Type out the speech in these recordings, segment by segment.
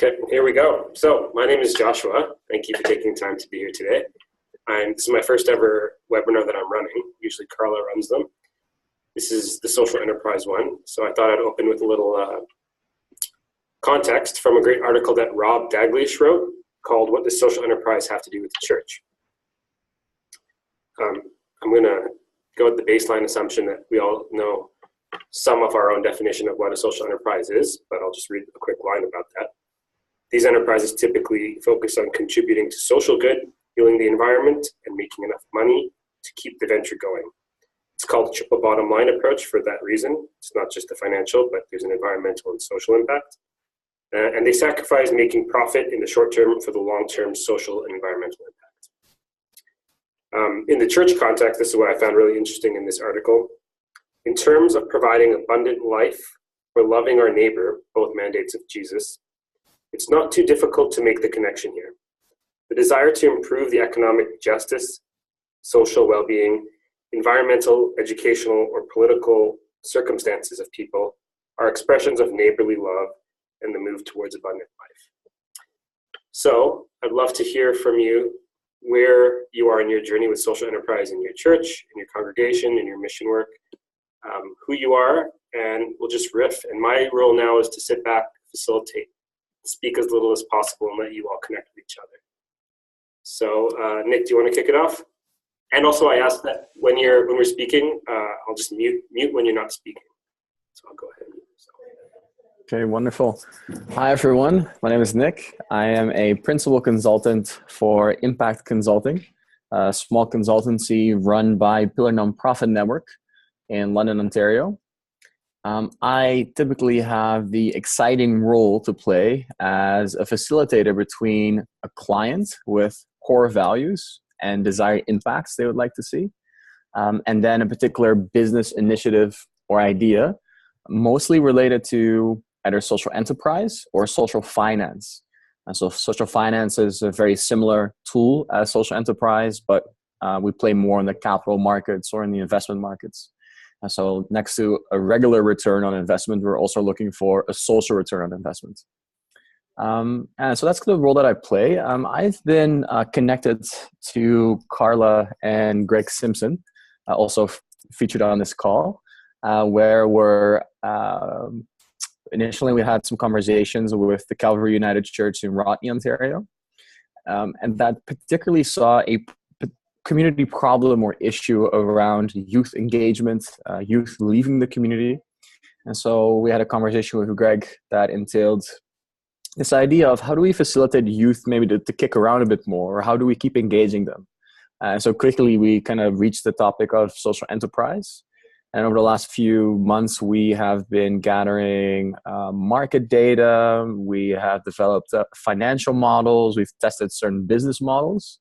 Okay, here we go. So my name is Joshua. Thank you for taking time to be here today. This is my first ever webinar that I'm running. Usually Carla runs them. This is the social enterprise one. So I thought I'd open with a little context from a great article that Rob Daglish wrote called "What Does Social Enterprise Have to Do with the Church?" I'm going to go with the baseline assumption that we all know some of our own definition of what a social enterprise is, but I'll just read a quick line about that. These enterprises typically focus on contributing to social good, healing the environment, and making enough money to keep the venture going. It's called a triple bottom line approach for that reason. It's not just the financial, but there's an environmental and social impact. And they sacrifice making profit in the short term for the long-term social and environmental impact. In the church context, this is what I found really interesting in this article. In terms of providing abundant life or loving our neighbor, both mandates of Jesus, it's not too difficult to make the connection here. The desire to improve the economic justice, social well-being, environmental, educational, or political circumstances of people are expressions of neighborly love and the move towards abundant life. So I'd love to hear from you where you are in your journey with social enterprise in your church, in your congregation, in your mission work, who you are, and we'll just riff. And my role now is to sit back, facilitate, speak as little as possible, and let you all connect with each other. So Nick, do you want to kick it off? And also I ask that when we're speaking, I'll just mute when you're not speaking. So I'll go ahead and mute. Okay, wonderful. Hi, everyone. My name is Nick. I am a principal consultant for Impact Consulting, a small consultancy run by Pillar Nonprofit Network in London, Ontario. I typically have the exciting role to play as a facilitator between a client with core values and desired impacts they would like to see, and then a particular business initiative or idea, mostly related to either social enterprise or social finance. And so social finance is a very similar tool as social enterprise, but we play more in the capital markets or in the investment markets. And so next to a regular return on investment, we're also looking for a social return on investment. And so that's the role that I play. I've been connected to Carla and Greg Simpson, also featured on this call, where initially we had some conversations with the Calvary United Church in Rodney, Ontario. And that particularly saw a community problem or issue around youth engagement, youth leaving the community. And so we had a conversation with Greg that entailed this idea of how do we facilitate youth maybe to kick around a bit more, or how do we keep engaging them? And so quickly we kind of reached the topic of social enterprise. And over the last few months, we have been gathering market data. We have developed financial models. We've tested certain business models.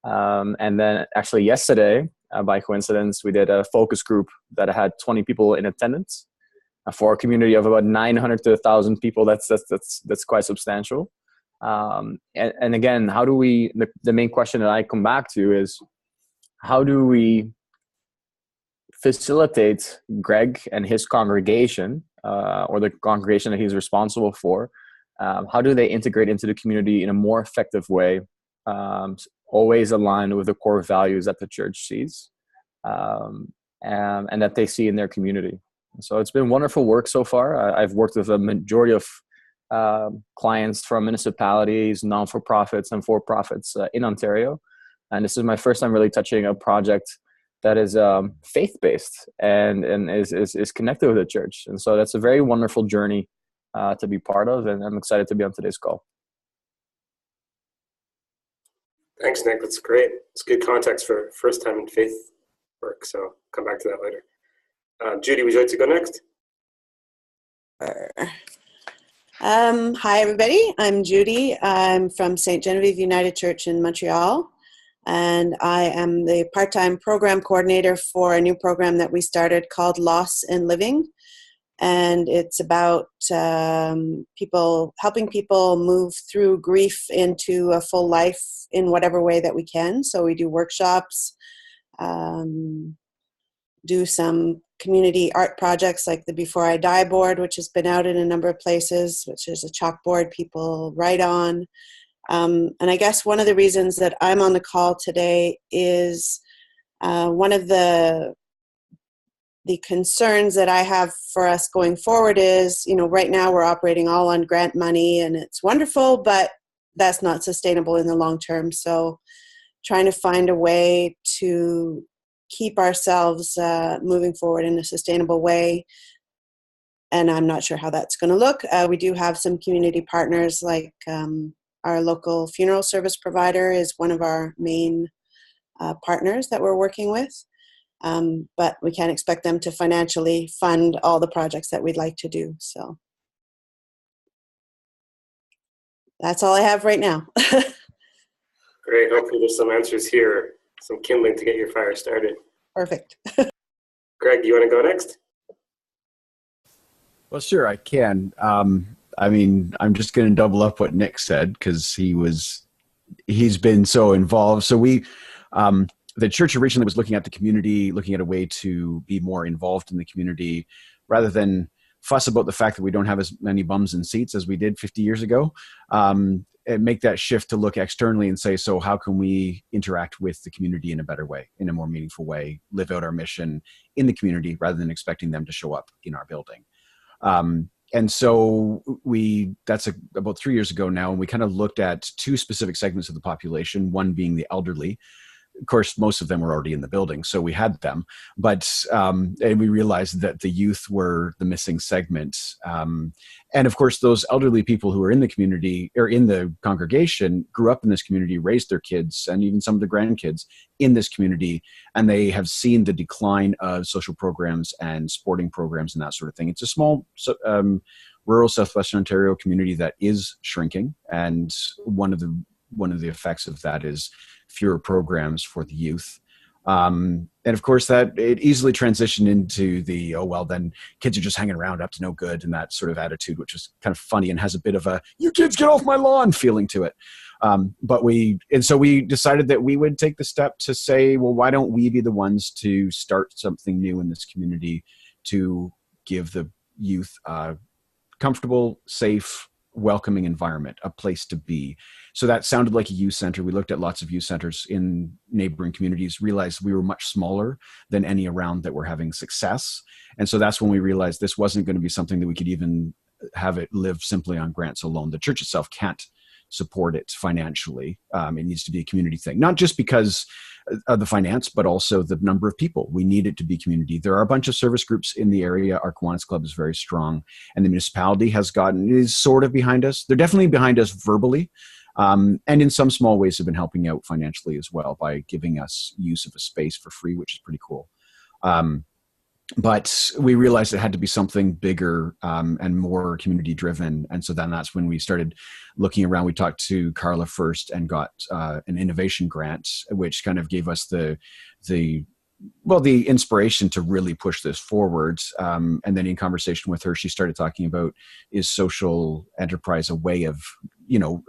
And then actually yesterday, by coincidence, we did a focus group that had 20 people in attendance for a community of about 900 to 1,000 people. That's quite substantial. And again, how do we, the main question that I come back to is, how do we facilitate Greg and his congregation, or the congregation that he's responsible for? How do they integrate into the community in a more effective way, always aligned with the core values that the church sees, and that they see in their community? So it's been wonderful work so far. I've worked with a majority of clients from municipalities, non-for-profits, and for-profits in Ontario. And this is my first time really touching a project that is faith-based and is connected with the church. And so that's a very wonderful journey to be part of, and I'm excited to be on today's call. Thanks, Nick. That's great. It's good context for first time in faith work, so come back to that later. Judy, would you like to go next? Hi, everybody. I'm Judy. I'm from St. Genevieve United Church in Montreal. And I am the part-time program coordinator for a new program that we started called Loss in Living. And it's about helping people move through grief into a full life in whatever way that we can. So we do workshops, do some community art projects like the Before I Die board, which has been out in a number of places, which is a chalkboard people write on. And I guess one of the reasons that I'm on the call today is one of the concerns that I have for us going forward is, right now we're operating all on grant money and it's wonderful, but that's not sustainable in the long term. So trying to find a way to keep ourselves moving forward in a sustainable way. And I'm not sure how that's going to look. We do have some community partners, like our local funeral service provider is one of our main partners that we're working with. But we can't expect them to financially fund all the projects that we'd like to do. So that's all I have right now. Great. Hopefully there's some answers here, some kindling to get your fire started. Perfect. Greg, do you want to go next? Well, sure, I can. I'm just going to double up what Nick said because he's been so involved. So the church originally was looking at the community, looking at a way to be more involved in the community rather than fuss about the fact that we don't have as many bums in seats as we did 50 years ago. And make that shift to look externally and say, so how can we interact with the community in a better way, in a more meaningful way, live out our mission in the community rather than expecting them to show up in our building. And so that's about 3 years ago now, and we kind of looked at two specific segments of the population, one being the elderly. Of course, most of them were already in the building, so we had them. But and we realized that the youth were the missing segment. And of course, those elderly people who are in the community or in the congregation grew up in this community, raised their kids, and even some of the grandkids in this community, and they have seen the decline of social programs and sporting programs and that sort of thing. It's a small rural Southwestern Ontario community that is shrinking, and one of the effects of that is fewer programs for the youth. And of course that it easily transitioned into then kids are just hanging around up to no good, and that sort of attitude, which is kind of funny and has a bit of a, you kids get off my lawn feeling to it. So we decided that we would take the step to say, well, why don't we be the ones to start something new in this community to give the youth a comfortable, safe, welcoming environment, a place to be. So that sounded like a youth center. We looked at lots of youth centers in neighboring communities, realized we were much smaller than any around that were having success. And so that's when we realized this wasn't going to be something that we could even have it live simply on grants alone. The church itself can't support it financially. It needs to be a community thing, not just because of the finance, but also the number of people. We need it to be community. There are a bunch of service groups in the area. Our Kiwanis Club is very strong, and the municipality is sort of behind us. They're definitely behind us verbally, and in some small ways have been helping out financially as well by giving us use of a space for free, which is pretty cool. But we realized it had to be something bigger and more community driven. And so then that's when we started looking around. We talked to Carla first and got an innovation grant, which kind of gave us the inspiration to really push this forward. And then in conversation with her, she started talking about, is social enterprise a way of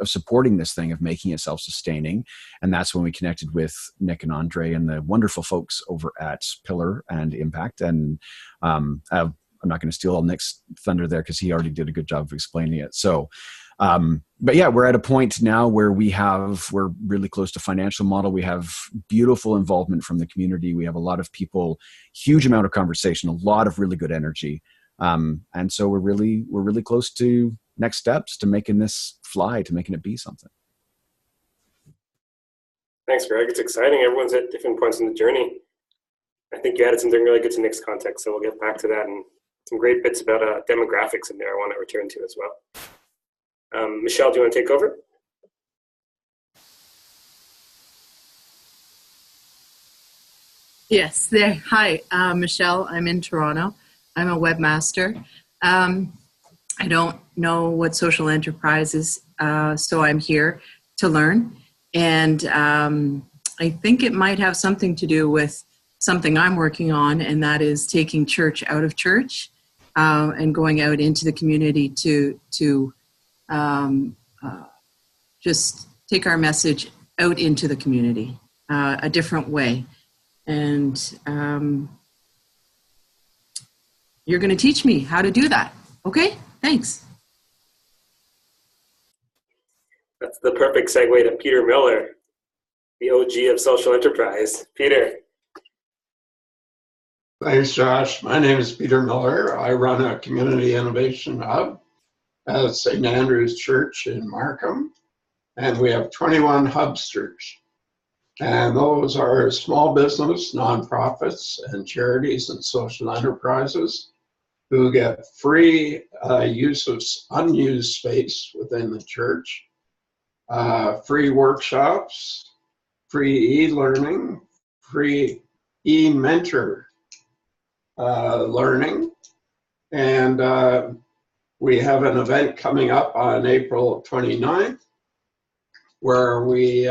supporting this thing, of making it self-sustaining? And that's when we connected with Nick and Andre and the wonderful folks over at Pillar and Impact. And I'm not going to steal all Nick's thunder there because he already did a good job of explaining it. So, but yeah, we're at a point now where we're really close to financial model. We have beautiful involvement from the community. We have a lot of people, huge amount of conversation, a lot of really good energy. And so we're really close to next steps to making this fly, to making it be something. Thanks, Greg. It's exciting. Everyone's at different points in the journey. I think you added something really good to Nick's context, so we'll get back to that, and some great bits about demographics in there I want to return to as well. Michelle, do you want to take over? Yes, there. Hi, Michelle. I'm in Toronto. I'm a webmaster. I don't know what social enterprise is, so I'm here to learn. And I think it might have something to do with something I'm working on, and that is taking church out of church and going out into the community to just take our message out into the community a different way. And you're going to teach me how to do that. Okay, thanks. That's the perfect segue to Peter Miller, the OG of social enterprise. Peter. Thanks, Josh. My name is Peter Miller. I run a community innovation hub at St. Andrew's Church in Markham, and we have 21 hubsters. And those are small business, nonprofits, and charities and social enterprises who get free use of unused space within the church, free workshops, free e-learning, free e-mentor learning. And we have an event coming up on April 29th where we,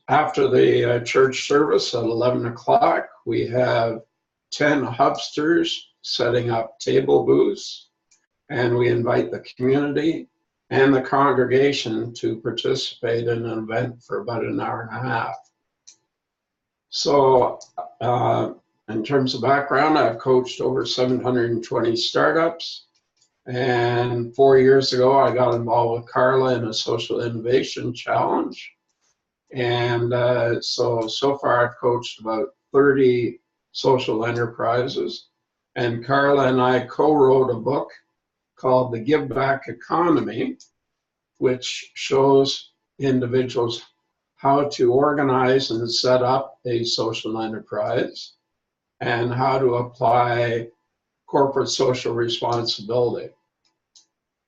after the church service at 11 o'clock, we have 10 hubsters setting up table booths, and we invite the community and the congregation to participate in an event for about an hour and a half. So in terms of background, I've coached over 720 startups. And 4 years ago, I got involved with Carla in a social innovation challenge. And so far I've coached about 30 social enterprises. And Carla and I co-wrote a book called The Give Back Economy, which shows individuals how to organize and set up a social enterprise and how to apply corporate social responsibility.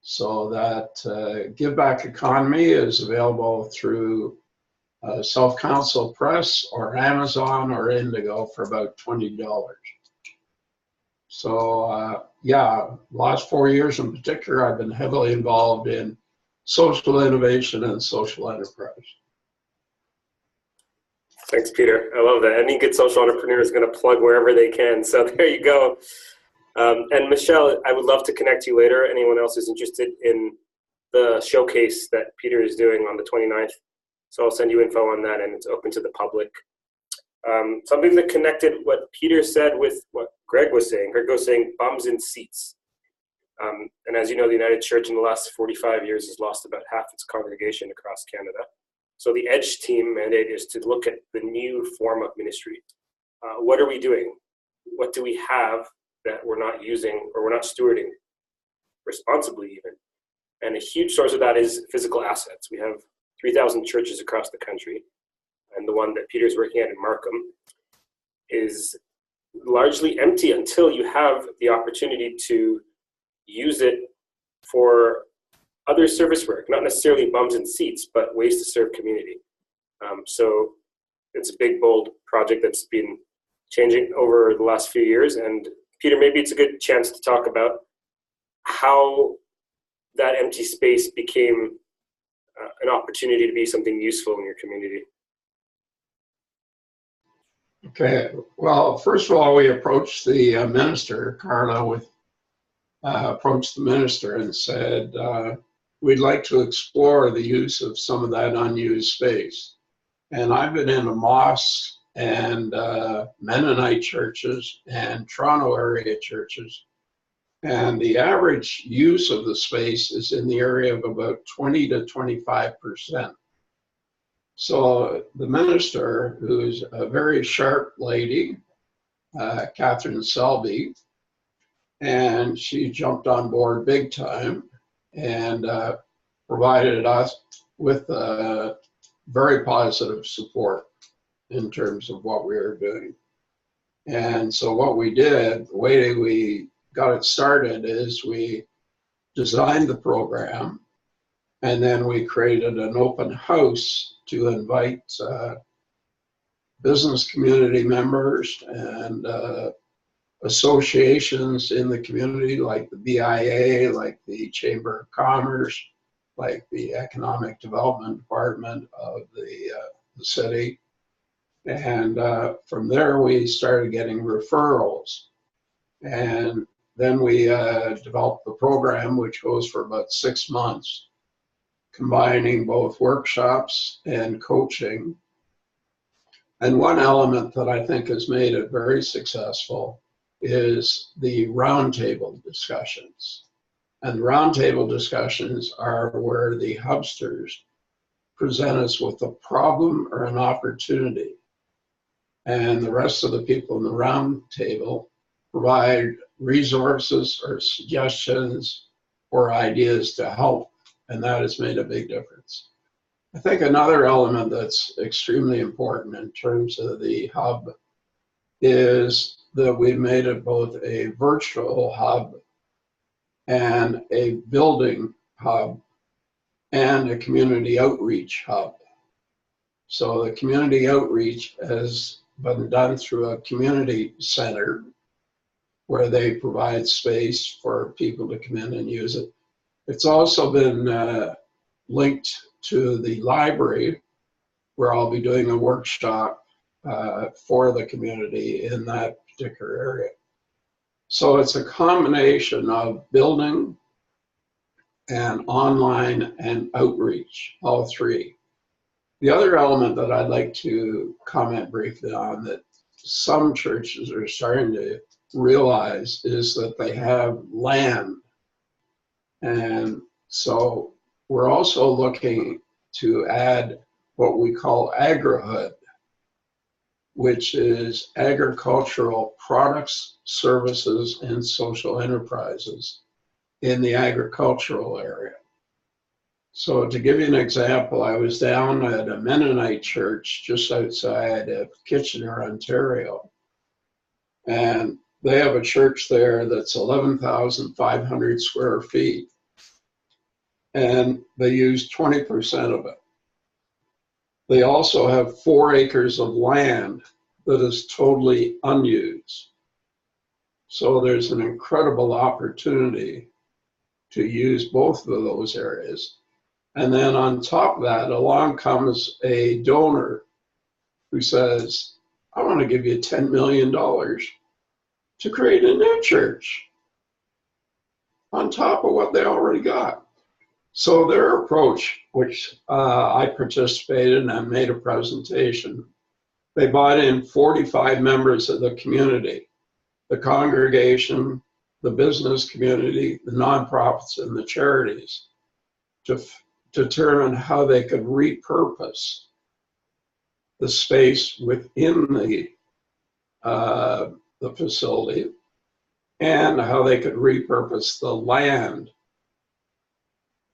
So that Give Back Economy is available through Self-Counsel Press or Amazon or Indigo for about $20. So yeah, last 4 years in particular, I've been heavily involved in social innovation and social enterprise. Thanks, Peter. I love that. Any good social entrepreneur is going to plug wherever they can. So there you go. And Michelle, I would love to connect you later. Anyone else who's interested in the showcase that Peter is doing on the 29th. So I'll send you info on that, and it's open to the public. Something that connected what Peter said with what Greg was saying. Greg was saying bums in seats. And as you know, the United Church in the last 45 years has lost about half its congregation across Canada. So the EDGE team mandate is to look at the new form of ministry. What are we doing? What do we have that we're not using or we're not stewarding responsibly even? And a huge source of that is physical assets. We have 3,000 churches across the country. And the one that Peter's working at in Markham is largely empty until you have the opportunity to use it for other service work, not necessarily bums and seats, but ways to serve community. So it's a big, bold project that's been changing over the last few years. And Peter, maybe it's a good chance to talk about how that empty space became an opportunity to be something useful in your community. Okay, well, first of all, we approached the minister, Carla, approached the minister and said, we'd like to explore the use of some of that unused space. And I've been in a mosque and Mennonite churches and Toronto area churches, and the average use of the space is in the area of about 20 to 25%. So the minister, who's a very sharp lady, Catherine Selby, and she jumped on board big time and provided us with very positive support in terms of what we were doing. And so what we did, the way we got it started is we designed the program, and then we created an open house to invite business community members and associations in the community like the BIA, like the Chamber of Commerce, like the Economic Development Department of the city. And from there, we started getting referrals. And then we developed the program, which goes for about 6 months, combining both workshops and coaching. And one element that I think has made it very successful is the roundtable discussions. And roundtable discussions are where the hubsters present us with a problem or an opportunity. And the rest of the people in the roundtable provide resources or suggestions or ideas to help. And that has made a big difference. I think another element that's extremely important in terms of the hub is that we've made it both a virtual hub and a building hub and a community outreach hub. So the community outreach has been done through a community center where they provide space for people to come in and use it. It's also been linked to the library, where I'll be doing a workshop for the community in that particular area. So it's a combination of building and online and outreach, all three. The other element that I'd like to comment briefly on that some churches are starting to realize is that they have land. And so we're also looking to add what we call agrihood, which is agricultural products, services, and social enterprises in the agricultural area. So to give you an example, I was down at a Mennonite church just outside of Kitchener, Ontario. And they have a church there that's 11,500 square feet. And they use 20% of it. They also have 4 acres of land that is totally unused. So there's an incredible opportunity to use both of those areas. And then on top of that, along comes a donor who says, I want to give you $10 million to create a new church on top of what they already got. So their approach, which I participated in and made a presentation, they brought in 45 members of the community, the congregation, the business community, the nonprofits, and the charities, to determine how they could repurpose the space within the facility and how they could repurpose the land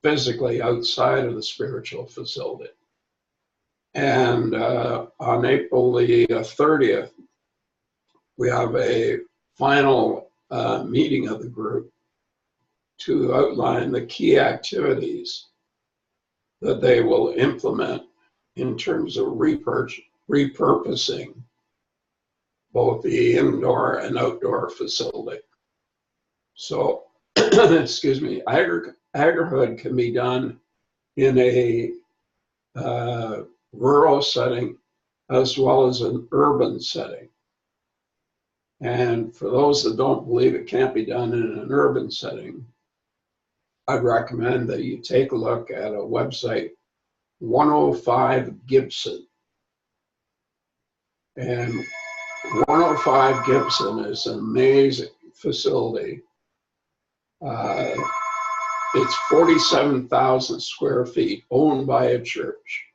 physically outside of the spiritual facility. And on April the 30th, we have a final meeting of the group to outline the key activities that they will implement in terms of repurposing both the indoor and outdoor facility. So, excuse me, agrihood can be done in a rural setting as well as an urban setting. And for those that don't believe it can't be done in an urban setting, I'd recommend that you take a look at a website, 105 Gibson. And 105 Gibson is an amazing facility. It's 47,000 square feet, owned by a church.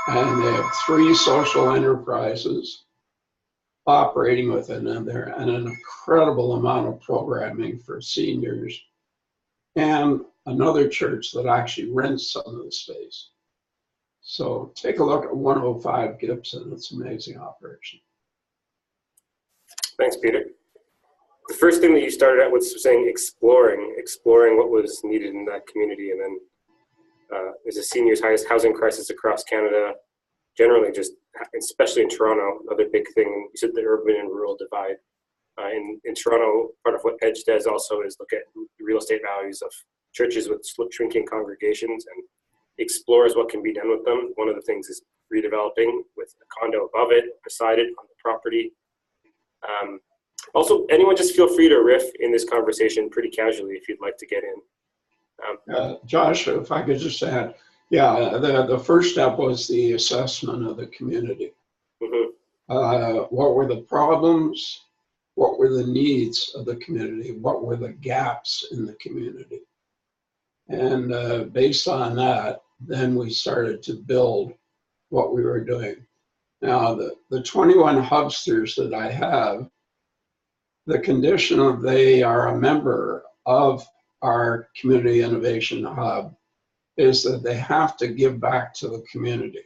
And they have 3 social enterprises operating within there, and an incredible amount of programming for seniors, and another church that actually rents some of the space. So take a look at 105 Gibson. It's an amazing operation. Thanks, Peter. The first thing that you started out with was saying exploring what was needed in that community, and then there's a seniors' highest housing crisis across Canada, generally, just especially in Toronto. Another big thing, you said the urban and rural divide. In Toronto, part of what Edge does also is look at the real estate values of churches with shrinking congregations and explores what can be done with them. One of the things is redeveloping with a condo above it, beside it, on the property. Also, anyone just feel free to riff in this conversation pretty casually if you'd like to get in. Josh, if I could just add, yeah, the first step was the assessment of the community. Mm-hmm. What were the problems? what were the needs of the community, what were the gaps in the community. And based on that, then we started to build what we were doing. Now, the 21 hubsters that I have, the condition of they are a member of our Community Innovation Hub is that they have to give back to the community.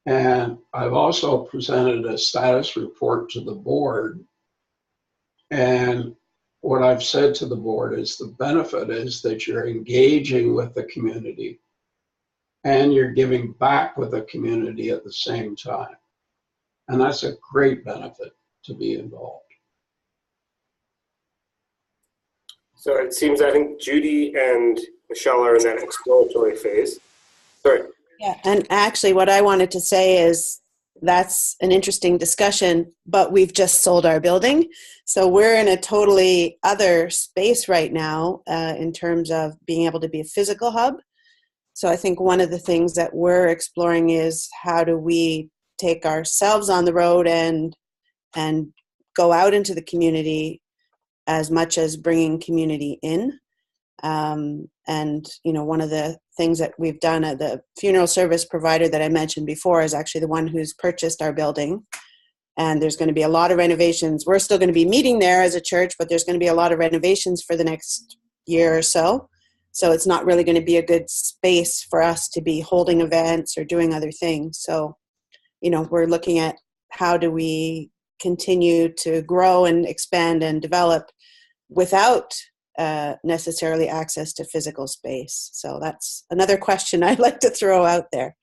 And I've also presented a status report to the board. And what I've said to the board is the benefit is that you're engaging with the community and you're giving back with the community at the same time. And that's a great benefit to be involved. So it seems, I think Judy and Michelle are in that exploratory phase. Sorry. Yeah, and actually what I wanted to say is that's an interesting discussion, but we've just sold our building. So we're in a totally other space right now in terms of being able to be a physical hub. So I think one of the things that we're exploring is how do we take ourselves on the road and go out into the community as much as bringing community in. And, you know, one of the things that we've done at the funeral service provider that I mentioned before is actually the one who's purchased our building. And there's going to be a lot of renovations. We're still going to be meeting there as a church, but there's going to be a lot of renovations for the next year or so. So it's not really going to be a good space for us to be holding events or doing other things. So, you know, we're looking at how do we continue to grow and expand and develop without necessarily access to physical space. So that's another question I'd like to throw out there.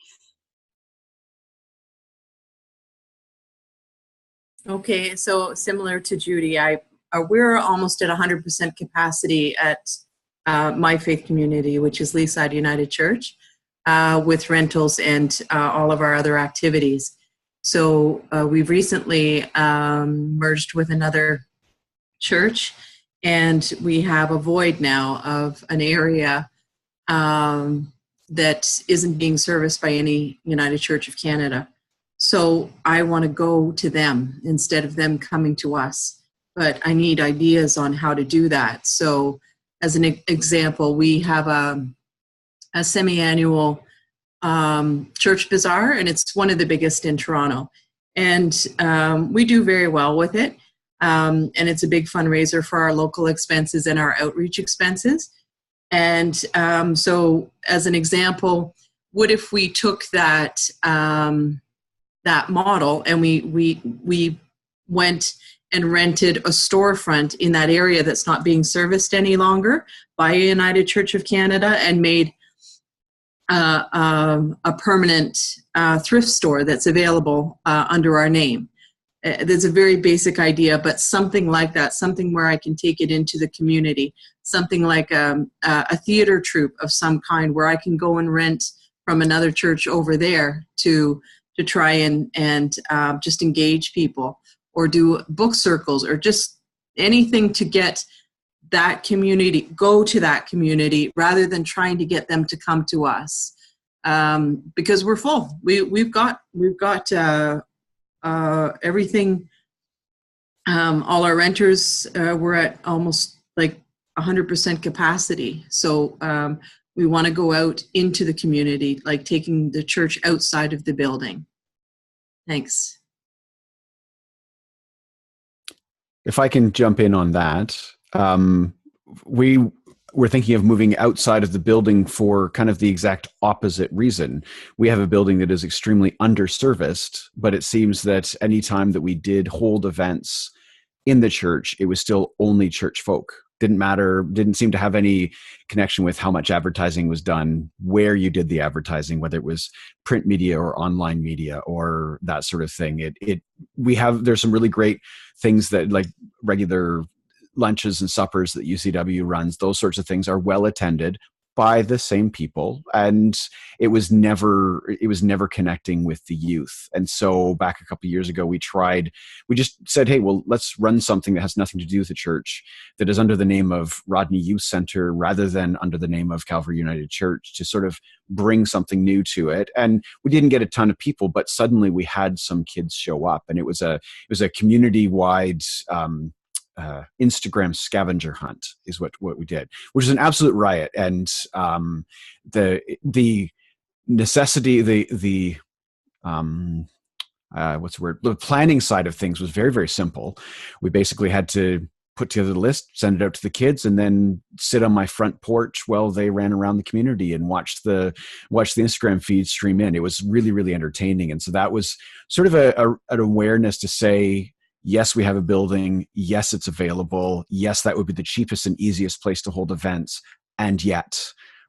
Okay, so similar to Judy, we're almost at 100% capacity at my faith community, which is Leaside United Church, with rentals and all of our other activities. So we've recently merged with another church, and we have a void now of an area that isn't being serviced by any United Church of Canada. So I want to go to them instead of them coming to us. But I need ideas on how to do that. So as an example, we have a semi-annual church bazaar, and it's one of the biggest in Toronto. And we do very well with it. And it's a big fundraiser for our local expenses and our outreach expenses. And so as an example, what if we took that that model and we went and rented a storefront in that area that's not being serviced any longer by United Church of Canada and made a permanent thrift store that's available under our name. There's a very basic idea, but something like that, something where I can take it into the community, something like a theater troupe of some kind where I can go and rent from another church over there to try and just engage people, or do book circles, or just anything to get that community, go to that community rather than trying to get them to come to us, because we're full. We've got everything. All our renters, we're at almost like 100% capacity. So we want to go out into the community, like taking the church outside of the building. Thanks. If I can jump in on that, we were thinking of moving outside of the building for kind of the exact opposite reason. We have a building that is extremely underserviced, but it seems that any time that we did hold events in the church, it was still only church folk. Didn't matter, didn't seem to have any connection with how much advertising was done, where you did the advertising, whether it was print media or online media or that sort of thing. There's some really great things that, like regular lunches and suppers that UCW runs, those sorts of things are well attended, by the same people, and it was never connecting with the youth. And so back a couple of years ago, we just said, hey, well, let's run something that has nothing to do with the church, that is under the name of Rodney Youth Center rather than under the name of Calvary United Church, to sort of bring something new to it. And we didn't get a ton of people, but suddenly we had some kids show up, and it was a community-wide Instagram scavenger hunt is what we did, which is an absolute riot. And the necessity, the what's the word? The planning side of things was very, very simple. We basically had to put together the list, send it out to the kids, and then sit on my front porch while they ran around the community and watched the Instagram feed stream in. It was really, really entertaining. And so that was sort of an awareness to say, yes, we have a building. Yes, it's available. Yes, that would be the cheapest and easiest place to hold events. And yet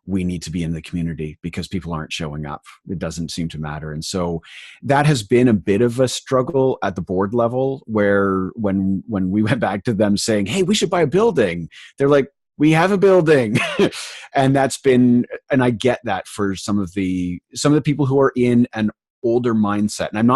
we need to be in the community because people aren't showing up. It doesn't seem to matter. And so that has been a bit of a struggle at the board level, where when we went back to them saying, hey, we should buy a building, they're like, we have a building. And I get that for some of the people who are in an older mindset. And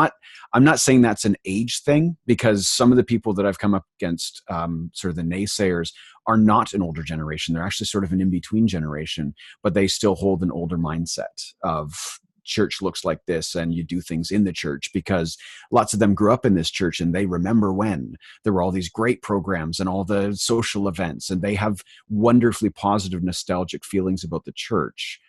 I'm not saying that's an age thing, because some of the people that I've come up against, sort of the naysayers, are not an older generation. They're actually sort of an in-between generation, but they still hold an older mindset of church looks like this and you do things in the church, because lots of them grew up in this church and they remember when there were all these great programs and all the social events, and they have wonderfully positive, nostalgic feelings about the church.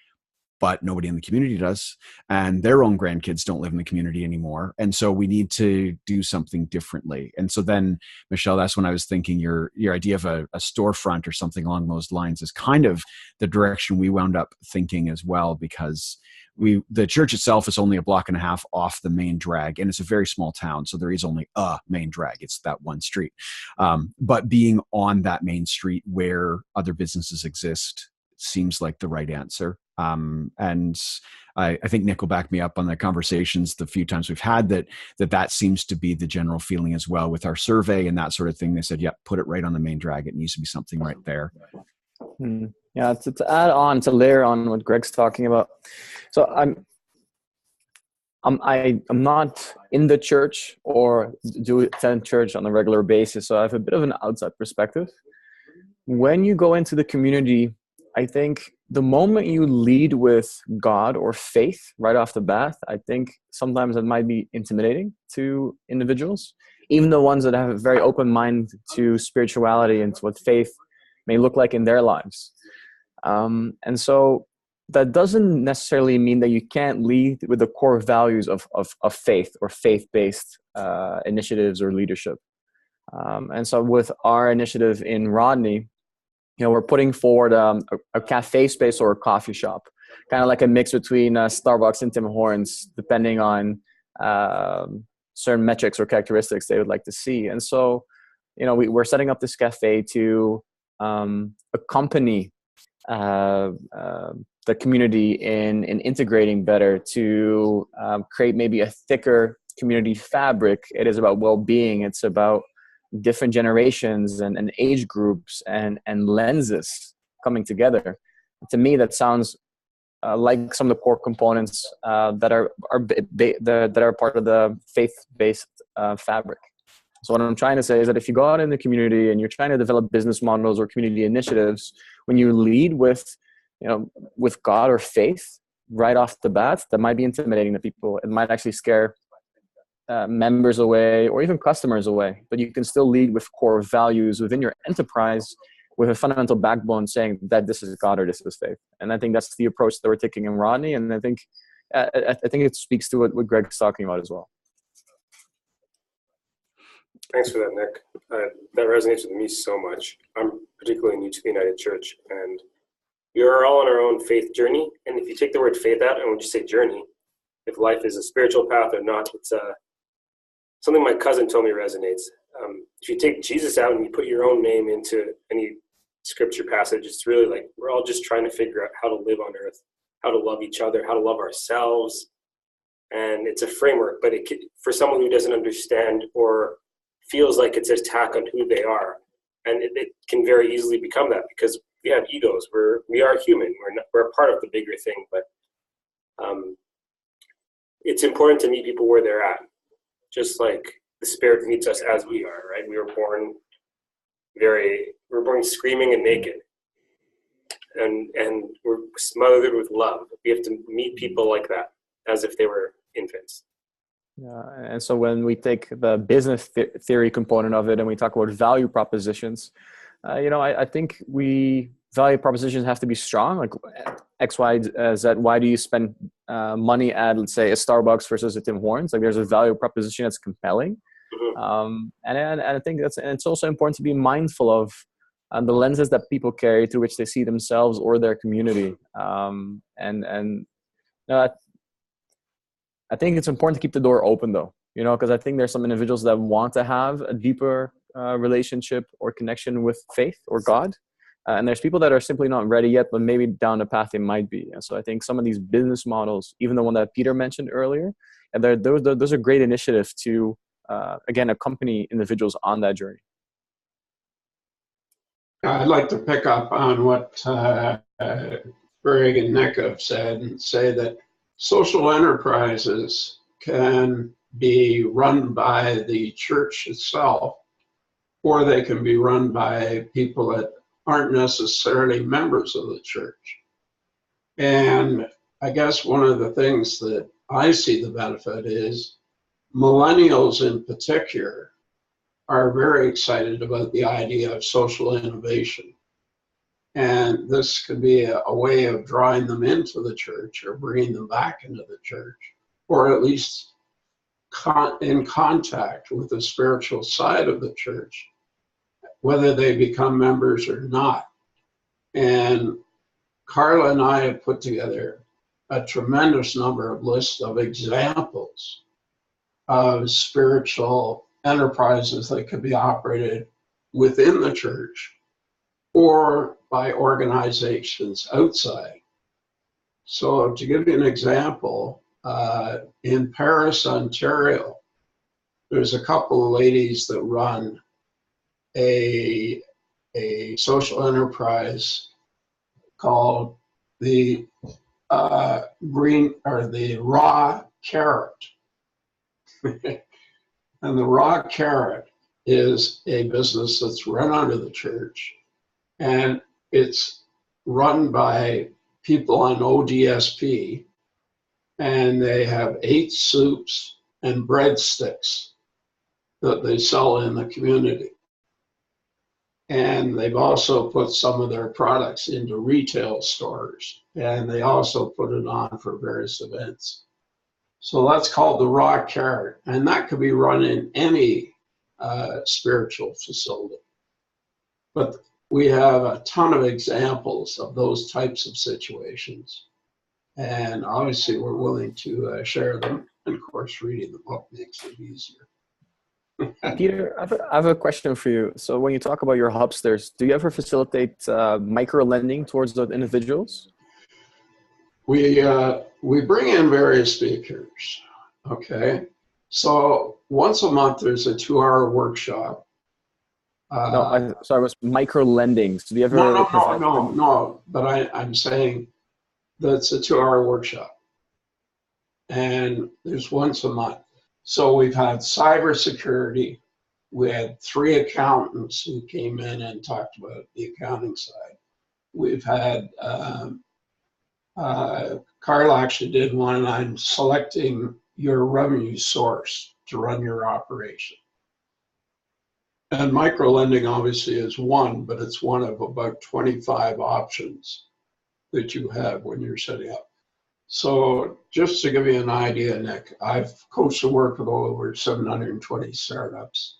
But nobody in the community does, and their own grandkids don't live in the community anymore. And so we need to do something differently. And so then, Michelle, that's when I was thinking your idea of a storefront or something along those lines is kind of the direction we wound up thinking as well, because the church itself is only a block and a half off the main drag, and it's a very small town, so there is only a main drag. It's that one street. But being on that main street where other businesses exist seems like the right answer. And I think Nick will back me up on the conversations the few times we've had that seems to be the general feeling as well with our survey and that sort of thing. They said, yep, put it right on the main drag. It needs to be something right there. Yeah, to add on, to layer on what Greg's talking about. So I'm not in the church or do attend church on a regular basis, so I have a bit of an outside perspective. When you go into the community, I think the moment you lead with God or faith right off the bat, I think sometimes that might be intimidating to individuals, even the ones that have a very open mind to spirituality and to what faith may look like in their lives. And so that doesn't necessarily mean that you can't lead with the core values of faith or faith-based initiatives or leadership. And so with our initiative in Rodney, we're putting forward a cafe space or a coffee shop, kind of like a mix between Starbucks and Tim Hortons, depending on certain metrics or characteristics they would like to see. And so, we're setting up this cafe to accompany the community in integrating better to create maybe a thicker community fabric. It is about well-being. It's about different generations and age groups and lenses coming together. To me, that sounds like some of the core components that are part of the faith-based fabric. So what I'm trying to say is that if you go out in the community and you're trying to develop business models or community initiatives, when you lead with God or faith right off the bat, that might be intimidating to people. It might actually scare members away or even customers away, but you can still lead with core values within your enterprise with a fundamental backbone saying that this is God or this is faith. And I think that's the approach that we're taking in Rodney. And I think it speaks to what Greg's talking about as well. Thanks for that, Nick. That resonates with me so much. I'm particularly new to the United Church, and we are all on our own faith journey. And if you take the word faith out and when you say journey, if life is a spiritual path or not, it's something my cousin told me resonates. If you take Jesus out and you put your own name into any scripture passage, it's really like we're all just trying to figure out how to live on earth, how to love each other, how to love ourselves. And it's a framework, but for someone who doesn't understand or feels like it's an attack on who they are, and it can very easily become that, because we have egos. We are human. We're a part of the bigger thing, but it's important to meet people where they're at, just like the Spirit meets us as we are. Right? We were born screaming and naked, and we're smothered with love. We have to meet people like that, as if they were infants. Yeah, and so when we take the business theory component of it and we talk about value propositions, I think value propositions have to be strong, like X, Y, Z. Why do you spend money at, let's say, a Starbucks versus a Tim Hortons? Like, there's a value proposition that's compelling. And I think it's also important to be mindful of the lenses that people carry through which they see themselves or their community. I think it's important to keep the door open, though, because I think there's some individuals that want to have a deeper relationship or connection with faith or God. And there's people that are simply not ready yet, but maybe down the path they might be. And so I think some of these business models, even the one that Peter mentioned earlier, and those are great initiatives to, again, accompany individuals on that journey. I'd like to pick up on what Greg and Nick have said and say that social enterprises can be run by the church itself, or they can be run by people that aren't necessarily members of the church. And I guess one of the things that I see the benefit is millennials in particular are very excited about the idea of social innovation. And this could be a way of drawing them into the church or bringing them back into the church, or at least in contact with the spiritual side of the church, whether they become members or not. And Carla and I have put together a tremendous number of lists of examples of spiritual enterprises that could be operated within the church or by organizations outside. So to give you an example, in Paris, Ontario, there's a couple of ladies that run a social enterprise called the Raw Carrot. And the Raw Carrot is a business that's run under the church, and it's run by people on ODSP, and they have 8 soups and breadsticks that they sell in the community. And they've also put some of their products into retail stores, and they also put it on for various events. So that's called the Raw Carrot, and that could be run in any spiritual facility. But we have a ton of examples of those types of situations, and obviously we're willing to share them. And of course, reading the book makes it easier. Peter, I have a question for you. So when you talk about your hubsters, do you ever facilitate micro lending towards those individuals? We bring in various speakers. Okay, so once a month there's a 2-hour workshop. Sorry, it was micro lending. So do you ever? No. But I'm saying that's a 2-hour workshop, and there's once a month. So we've had cybersecurity. We had 3 accountants who came in and talked about the accounting side. We've had Carla actually did one on selecting your revenue source to run your operation. And microlending obviously is one, but it's one of about 25 options that you have when you're setting up. So just to give you an idea, Nick, I've coached and worked with over 720 startups.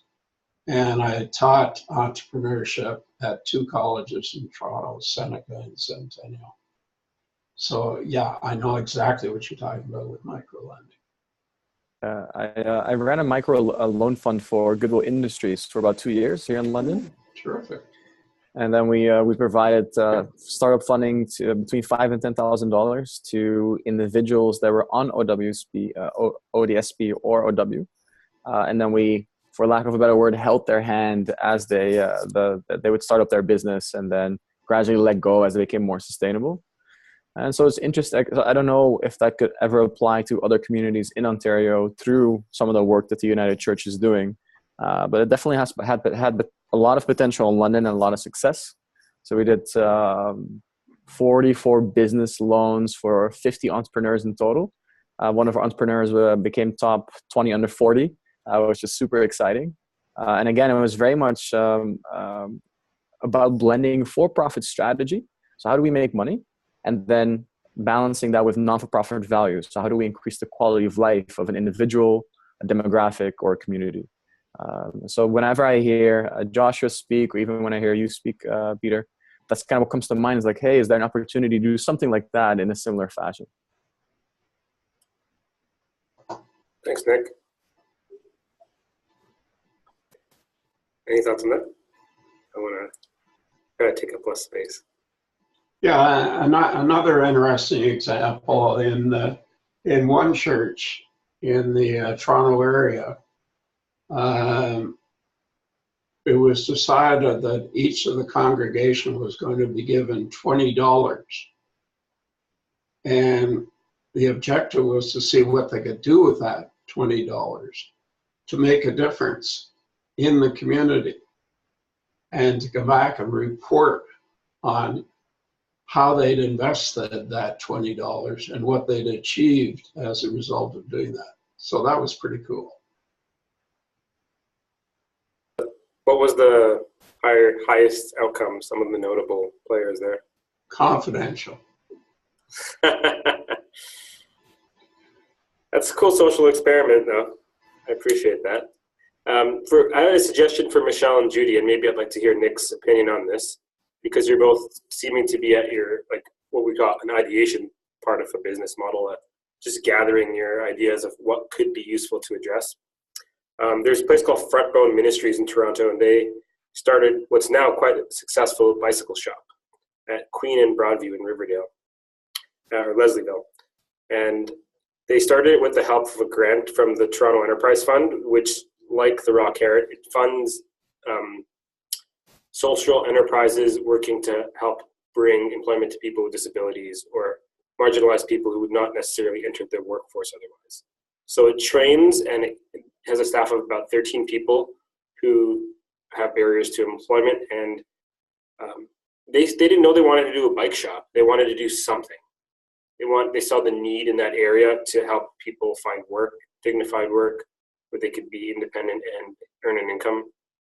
And I taught entrepreneurship at 2 colleges in Toronto, Seneca and Centennial. So yeah, I know exactly what you're talking about with microlending. I ran a micro loan fund for Goodwill Industries for about 2 years here in London. Terrific. And then we provided startup funding to between $5,000 and $10,000 to individuals that were on ODSP or OW, and then we, for lack of a better word, held their hand as they would start up their business, and then gradually let go as they became more sustainable. And so it's interesting. I don't know if that could ever apply to other communities in Ontario through some of the work that the United Church is doing. But it definitely had a lot of potential in London and a lot of success. So we did 44 business loans for 50 entrepreneurs in total. One of our entrepreneurs became top 20 under 40, which is super exciting. And again, it was very much about blending for-profit strategy. So how do we make money? And then balancing that with non-for-profit values. So how do we increase the quality of life of an individual, a demographic, or a community? So whenever I hear Joshua speak, or even when I hear you speak, Peter, that's kind of what comes to mind is like, hey, is there an opportunity to do something like that in a similar fashion? Thanks, Nick. Any thoughts on that? I want to try to take up less space. Yeah, another interesting example in one church in the Toronto area, it was decided that each of the congregation was going to be given $20. And the objective was to see what they could do with that $20 to make a difference in the community and to come back and report on how they'd invested that $20 and what they'd achieved as a result of doing that. So that was pretty cool. What was the highest outcome, some of the notable players there? Confidential. That's a cool social experiment, though. I appreciate that. I had a suggestion for Michelle and Judy, and maybe I'd like to hear Nick's opinion on this, because you're both seeming to be at your, like, what we call an ideation part of a business model, just gathering your ideas of what could be useful to address. There's a place called Front Bone Ministries in Toronto, and they started what's now quite a successful bicycle shop at Queen and Broadview in Riverdale, or Leslieville. And they started it with the help of a grant from the Toronto Enterprise Fund, which, like the Raw Carrot, it funds social enterprises working to help bring employment to people with disabilities or marginalized people who would not necessarily enter the workforce otherwise. So it trains, and it has a staff of about 13 people who have barriers to employment, and they didn't know they wanted to do a bike shop. They wanted to do something. They saw the need in that area to help people find work, dignified work, where they could be independent and earn an income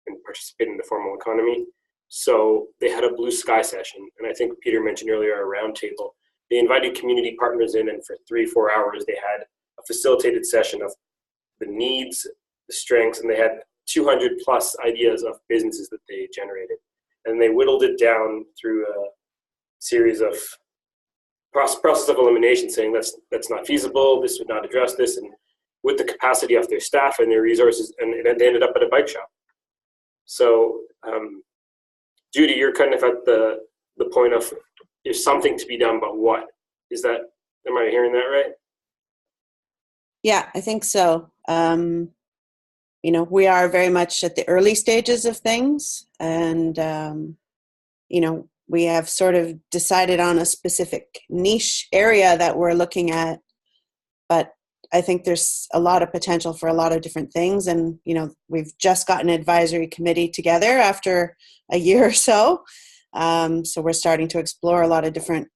and participate in the formal economy. So they had a blue sky session, and I think Peter mentioned earlier a round table. They invited community partners in, and for 3-4 hours they had a facilitated session of the needs, the strengths, and they had 200 plus ideas of businesses that they generated. And they whittled it down through a series of process of elimination, saying that's not feasible, this would not address this, and with the capacity of their staff and their resources, and they ended up at a bike shop. So Judy, you're kind of at the point of there's something to be done, but what? Am I hearing that right? Yeah, I think so. We are very much at the early stages of things, and we have sort of decided on a specific niche area that we're looking at, but I think there's a lot of potential for a lot of different things. And, we've just got an advisory committee together after a year or so. So we're starting to explore a lot of different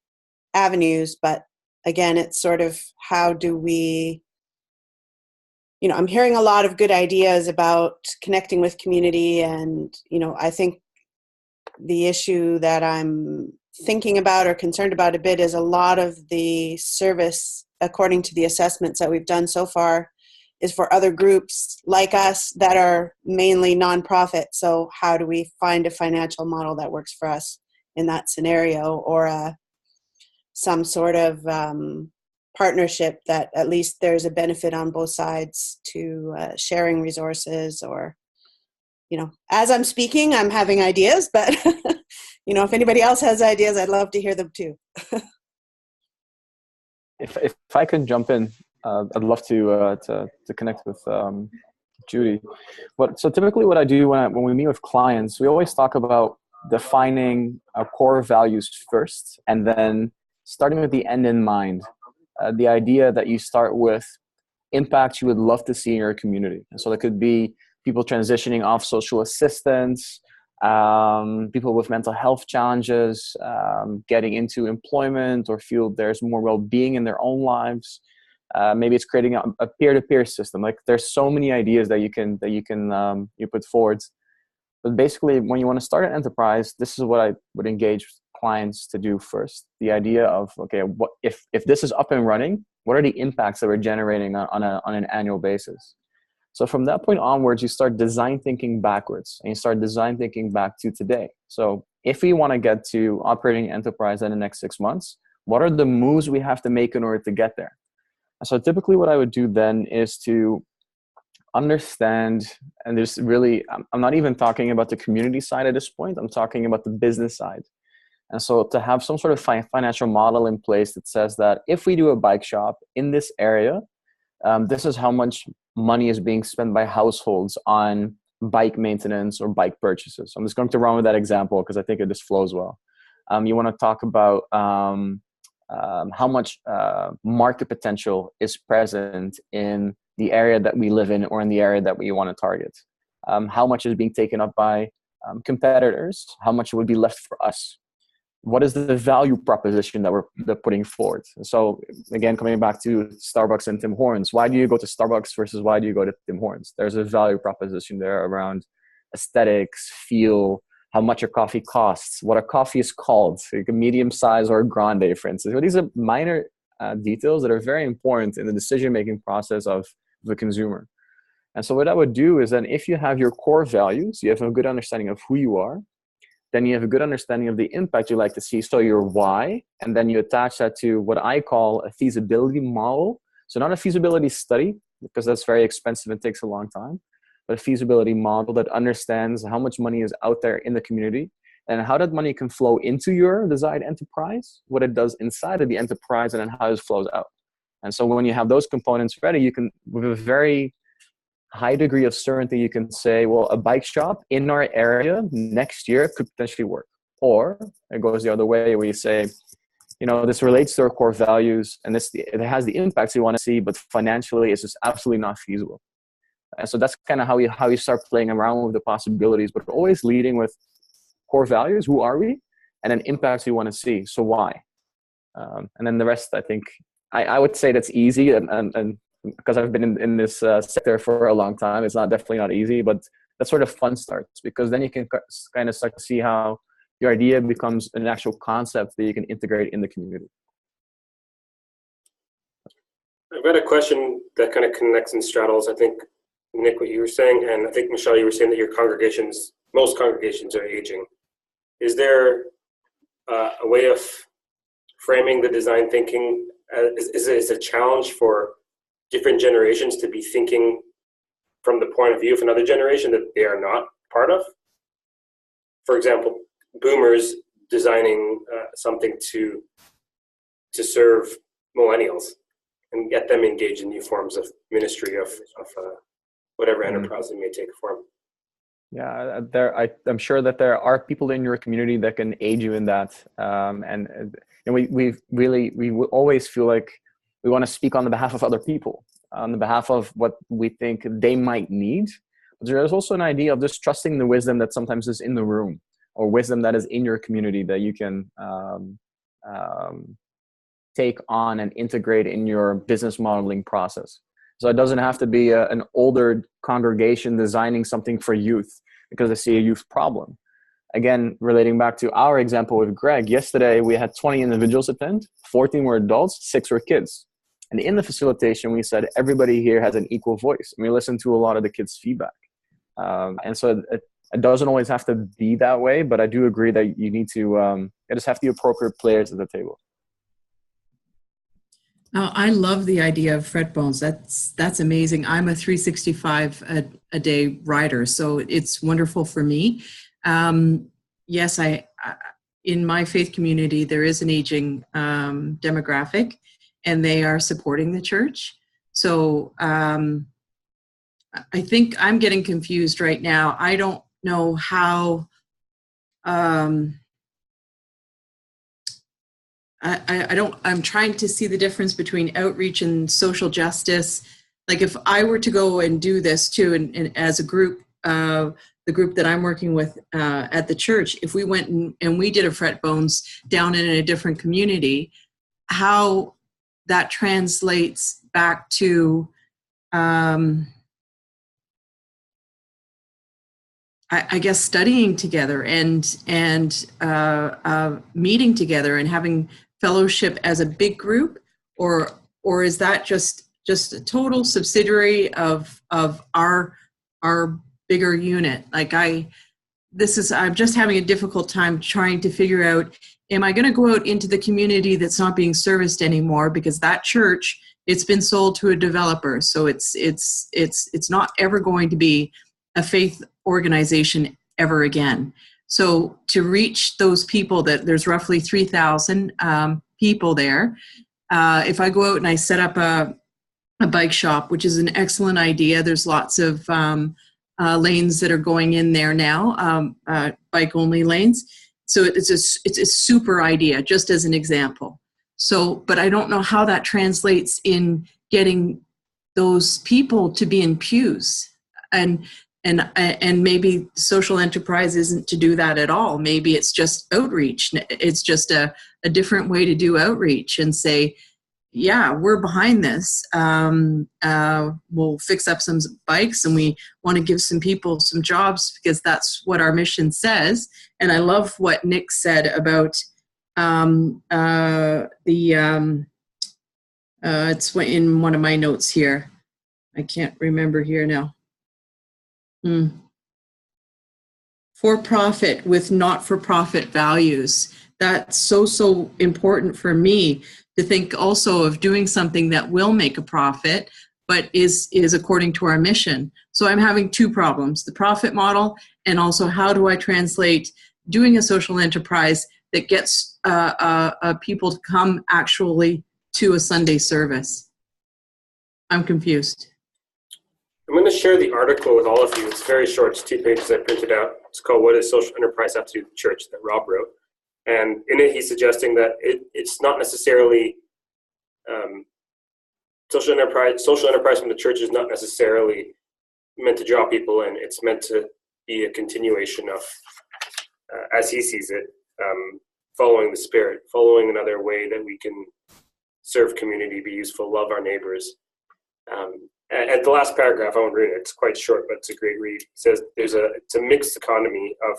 avenues, but again, it's sort of how do we, I'm hearing a lot of good ideas about connecting with community. And, I think the issue that I'm thinking about or concerned about a bit is a lot of the service, according to the assessments that we've done so far, is for other groups like us that are mainly nonprofit. So how do we find a financial model that works for us in that scenario, or some sort of partnership that at least there's a benefit on both sides to sharing resources, or, as I'm speaking, I'm having ideas, but, if anybody else has ideas, I'd love to hear them too. If I can jump in, I'd love to connect with Judy. So typically what I do when we meet with clients, we always talk about defining our core values first, and then starting with the end in mind. The idea that you start with impact you would love to see in your community. And so that could be people transitioning off social assistance, people with mental health challenges, getting into employment or feel there's more well-being in their own lives. Maybe it's creating a peer-to-peer system. Like there's so many ideas that you put forward. But basically, when you want to start an enterprise, this is what I would engage clients to do first. The idea of, okay, what if this is up and running, what are the impacts that we're generating on an annual basis? So from that point onwards, you start design thinking backwards, and you start design thinking back to today. So if we want to get to operating enterprise in the next 6 months, what are the moves we have to make in order to get there? And so typically what I would do then is to understand, and there's really, I'm not even talking about the community side at this point, I'm talking about the business side. And so to have some sort of financial model in place that says that if we do a bike shop in this area, this is how much money is being spent by households on bike maintenance or bike purchases. So I'm just going to run with that example because I think it just flows well. You want to talk about how much market potential is present in the area that we live in or in the area that we want to target. How much is being taken up by competitors? How much would be left for us? What is the value proposition that we're putting forward? So again, coming back to Starbucks and Tim Hortons, why do you go to Starbucks versus why do you go to Tim Hortons? There's a value proposition there around aesthetics, feel, how much a coffee costs, what a coffee is called, like a medium size or a grande, for instance. These are minor details that are very important in the decision-making process of the consumer. And so what I would do is then if you have your core values, you have a good understanding of who you are, then you have a good understanding of the impact you like to see. So your why, and then you attach that to what I call a feasibility model. So not a feasibility study, because that's very expensive and takes a long time, but a feasibility model that understands how much money is out there in the community and how that money can flow into your desired enterprise, what it does inside of the enterprise, and then how it flows out. And so when you have those components ready, you can, with a very high degree of certainty, you can say, well, a bike shop in our area next year could potentially work. Or it goes the other way where you say, you know, this relates to our core values and it has the impacts you want to see, but financially it's just absolutely not feasible. And so that's kind of how you start playing around with the possibilities, but always leading with core values. Who are we? And then impacts you want to see. So why? And then the rest, I think, I would say that's easy. And because I've been in this sector for a long time, it's definitely not easy, but that's where the fun starts, because then you can kind of start to see how your idea becomes an actual concept that you can integrate in the community. I've got a question that kind of connects and straddles, I think, Nick, what you were saying, and I think, Michelle, you were saying that most congregations are aging. Is there a way of framing the design thinking? Is it a challenge for different generations to be thinking from the point of view of another generation that they are not part of? For example, boomers designing something to serve millennials and get them engaged in new forms of ministry of whatever enterprise it may take form. Yeah, I'm sure that there are people in your community that can aid you in that. And we always feel like we want to speak on the behalf of other people, on the behalf of what we think they might need. But there's also an idea of just trusting the wisdom that sometimes is in the room, or wisdom that is in your community that you can take on and integrate in your business modeling process. So it doesn't have to be an older congregation designing something for youth because they see a youth problem. Again, relating back to our example with Greg, yesterday we had 20 individuals attend, 14 were adults, 6 were kids. And in the facilitation, we said everybody here has an equal voice. And we listened to a lot of the kids' feedback. And so it doesn't always have to be that way, but I do agree that you need to you just have the appropriate players at the table. I love the idea of fret bones. That's amazing. I'm a 365 a day rider, so it's wonderful for me. Yes, in my faith community, there is an aging demographic, and they are supporting the church. So I think I'm getting confused right now. I don't know how I'm trying to see the difference between outreach and social justice. Like if I were to go and do this too, and as a group, the group that I'm working with at the church, if we went and we did a Fret Bones down in a different community, how that translates back to I guess studying together and meeting together and having fellowship as a big group, or is that just a total subsidiary of our bigger unit? Like I'm just having a difficult time trying to figure out, am I going to go out into the community that's not being serviced anymore because that church, it's been sold to a developer, so it's not ever going to be a faith organization ever again. So to reach those people, that there's roughly 3,000 people there, if I go out and I set up a bike shop, which is an excellent idea, there's lots of lanes that are going in there now, bike only lanes. So it's a super idea, just as an example. So, but I don't know how that translates in getting those people to be in pews, and maybe social enterprise isn't to do that at all. Maybe it's just outreach. It's just a different way to do outreach and say, yeah, we're behind this. We'll fix up some bikes and we want to give some people some jobs because that's what our mission says. And I love what Nick said about it's in one of my notes here. I can't remember here now. For-profit with not-for-profit values. That's so important for me to think also of doing something that will make a profit, but is according to our mission. So I'm having two problems, the profit model, and also how do I translate doing a social enterprise that gets people to come actually to a Sunday service. I'm confused. I'm going to share the article with all of you. It's very short. It's 2 pages I printed out. It's called What Does Social Enterprise Have to Do with the Church, that Rob wrote. And in it, he's suggesting that it's not necessarily social enterprise from the church is not necessarily meant to draw people in. It's meant to be a continuation of, as he sees it, following the Spirit, following another way that we can serve community, be useful, love our neighbors. At the last paragraph, I won't read it. It's quite short, but it's a great read. It says it's a mixed economy of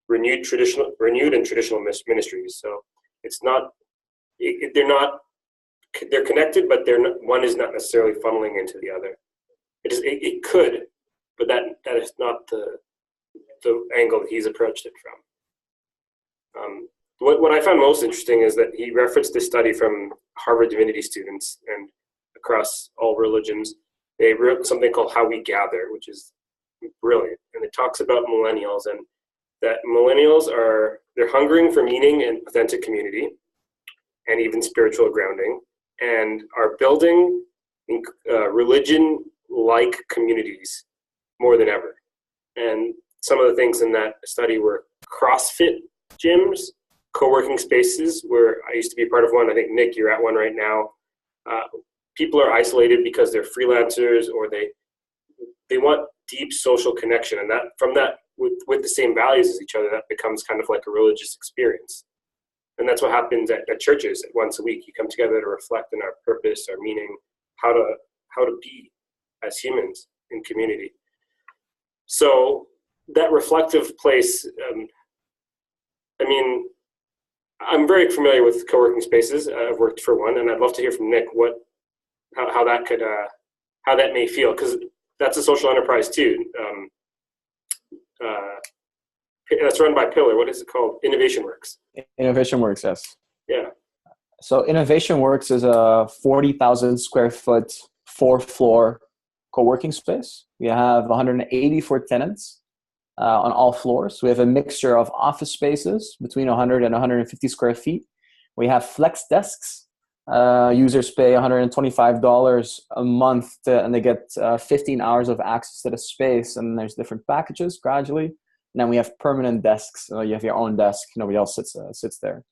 renewed and traditional ministries. So it's not they're connected, but one is not necessarily funneling into the other. It could, but that is not the angle that he's approached it from. What I found most interesting is that he referenced this study from Harvard Divinity students and across all religions. They wrote something called How We Gather, which is brilliant. And it talks about millennials and that millennials they're hungering for meaning and authentic community and even spiritual grounding, and are building religion-like communities more than ever. And some of the things in that study were CrossFit gyms, co-working spaces, where I used to be part of one. I think, Nick, you're at one right now. People are isolated because they're freelancers, or they want deep social connection, and that from that with the same values as each other, that becomes kind of like a religious experience. And that's what happens at churches. Once a week, you come together to reflect on our purpose, our meaning, how to be as humans in community. So that reflective place. I'm very familiar with co-working spaces. I've worked for one, and I'd love to hear from Nick how that may feel, because that's a social enterprise too. That's run by Pillar. What is it called? Innovation Works. Innovation Works, yes. Yeah. So Innovation Works is a 40,000 square foot, 4-floor co-working space. We have 184 tenants on all floors. We have a mixture of office spaces between 100 and 150 square feet. We have flex desks. Users pay $125 a month and they get 15 hours of access to the space, and there's different packages gradually. And then we have permanent desks. You have your own desk. Nobody else sits there.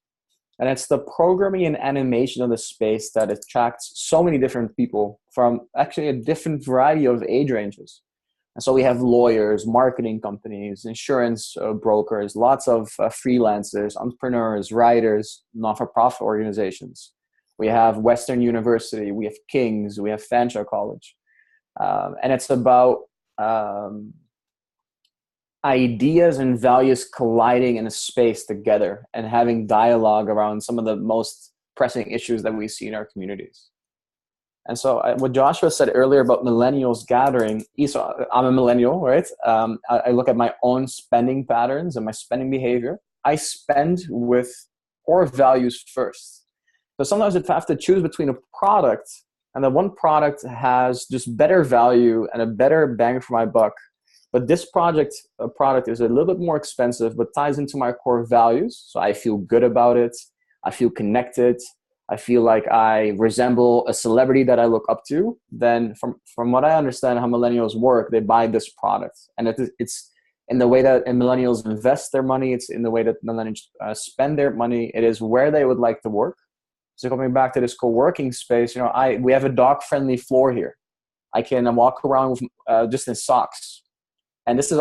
And it's the programming and animation of the space that attracts so many different people from actually a different variety of age ranges. And so we have lawyers, marketing companies, insurance brokers, lots of freelancers, entrepreneurs, writers, not-for-profit organizations. We have Western University, we have King's, we have Fanshawe College. And it's about ideas and values colliding in a space together and having dialogue around some of the most pressing issues that we see in our communities. And so what Joshua said earlier about millennials gathering, I'm a millennial, right? I look at my own spending patterns and my spending behavior. I spend with core values first. So sometimes if I have to choose between a product and that one product has just better value and a better bang for my buck, but this product is a little bit more expensive, but ties into my core values. So I feel good about it. I feel connected. I feel like I resemble a celebrity that I look up to. Then from what I understand how millennials work, they buy this product. And it's in the way that millennials invest their money. It's in the way that millennials spend their money. It is where they would like to work. So coming back to this co-working space, we have a dog-friendly floor here. I can walk around with, just in socks. And this is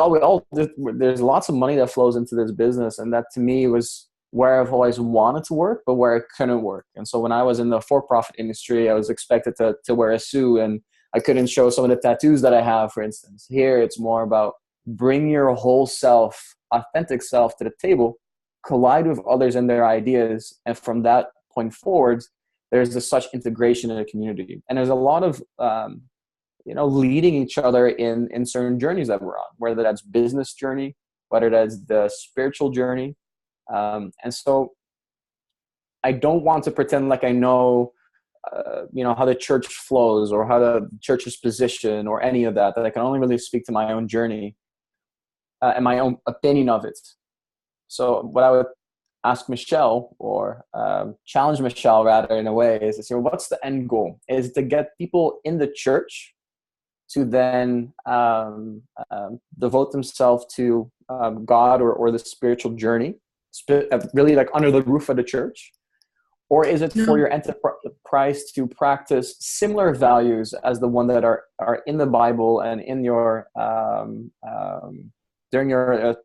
there's lots of money that flows into this business. And that to me was where I've always wanted to work, but where I couldn't work. And so when I was in the for-profit industry, I was expected to wear a suit and I couldn't show some of the tattoos that I have, for instance. Here, it's more about bring your whole self, authentic self to the table, collide with others and their ideas. And from that point forward, there's such integration in the community. And there's a lot of, leading each other in certain journeys that we're on, whether that's business journey, whether that's the spiritual journey. And so I don't want to pretend like I know, how the church flows or how the church is positioned or any of that I can only really speak to my own journey and my own opinion of it. So what I would ask Michelle or challenge Michelle rather in a way is to say, what's the end goal? Is to get people in the church to then devote themselves to God or the spiritual journey, really like under the roof of the church? Or is it for your enterprise to practice similar values as the one that are in the Bible and in your during your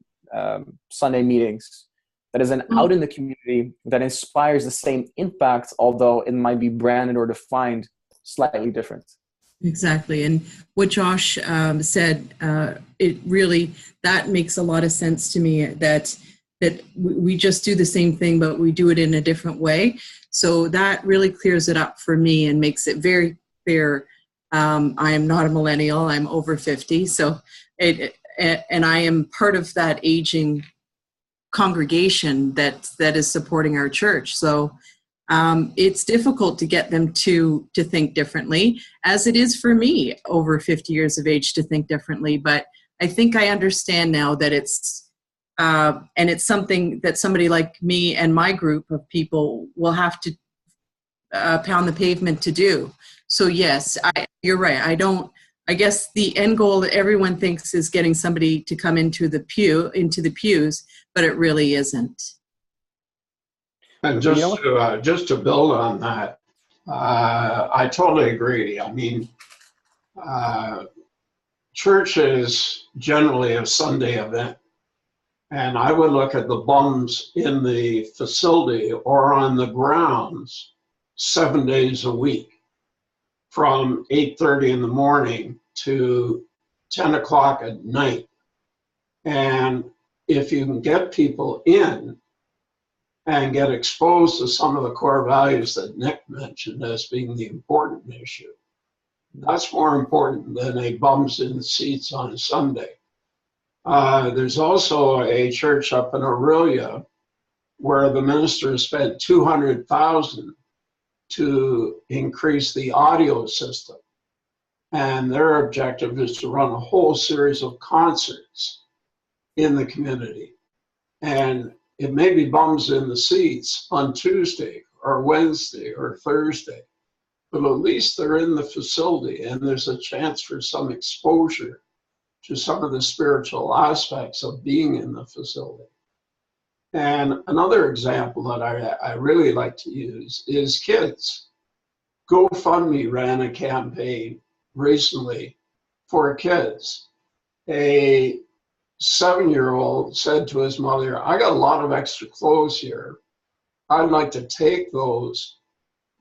Sunday meetings? That is out in the community that inspires the same impact, although it might be branded or defined slightly different. Exactly. And what Josh said, it really, that makes a lot of sense to me, that we just do the same thing, but we do it in a different way. So that really clears it up for me and makes it very clear. I am not a millennial. I'm over 50. So and I am part of that aging congregation that is supporting our church. So it's difficult to get them to think differently, as it is for me over 50 years of age to think differently. But I think I understand now that it's something that somebody like me and my group of people will have to pound the pavement to do. So yes, you're right. I guess the end goal that everyone thinks is getting somebody to come into the pews, but it really isn't. And just to build on that, I totally agree. I mean, church is generally a Sunday event. And I would look at the bums in the facility or on the grounds 7 days a week, from 8:30 in the morning to 10 o'clock at night. And if you can get people in and get exposed to some of the core values that Nick mentioned as being the important issue, that's more important than a bums in the seats on a Sunday. There's also a church up in Aurelia where the minister spent $200,000 to increase the audio system. And their objective is to run a whole series of concerts in the community. And it may be bums in the seats on Tuesday or Wednesday or Thursday, but at least they're in the facility and there's a chance for some exposure to some of the spiritual aspects of being in the facility. And another example that I really like to use is kids. GoFundMe ran a campaign recently for kids. A 7-year-old said to his mother, I got a lot of extra clothes here. I'd like to take those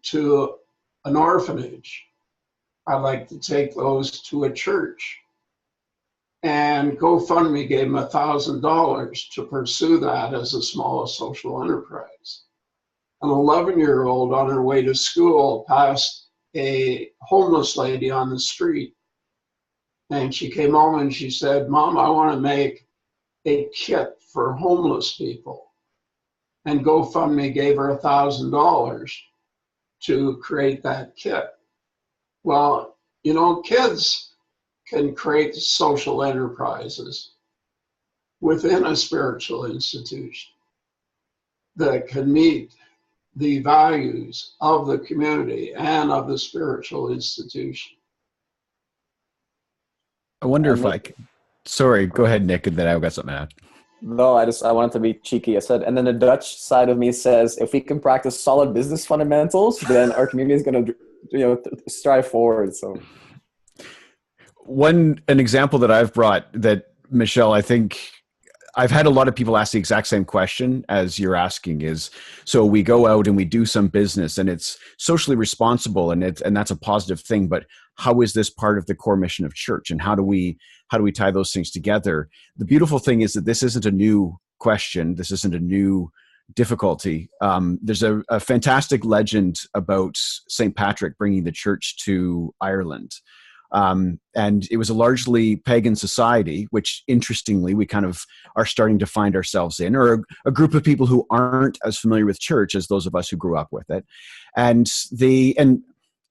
to an orphanage. I'd like to take those to a church. And GoFundMe gave him $1,000 to pursue that as a small social enterprise. An 11-year-old on her way to school passed a homeless lady on the street. And she came home and she said, Mom, I want to make a kit for homeless people. And GoFundMe gave her $1,000 to create that kit. Well, you know, kids can create social enterprises within a spiritual institution that can meet the values of the community and of the spiritual institution. I wonder if I could, sorry, go ahead, Nick, and then I've got something to add. No, I wanted to be cheeky. I said, and then the Dutch side of me says, if we can practice solid business fundamentals, then our community is going to, strive forward. So, an example that I've brought that, Michelle, I think I've had a lot of people ask the exact same question as you're asking is, so we go out and we do some business and it's socially responsible and that's a positive thing, but how is this part of the core mission of church, and how do we tie those things together? The beautiful thing is that this isn't a new question. This isn't a new difficulty. There's a fantastic legend about St. Patrick bringing the church to Ireland. And it was a largely pagan society, which interestingly, we kind of are starting to find ourselves in, or a group of people who aren't as familiar with church as those of us who grew up with it. And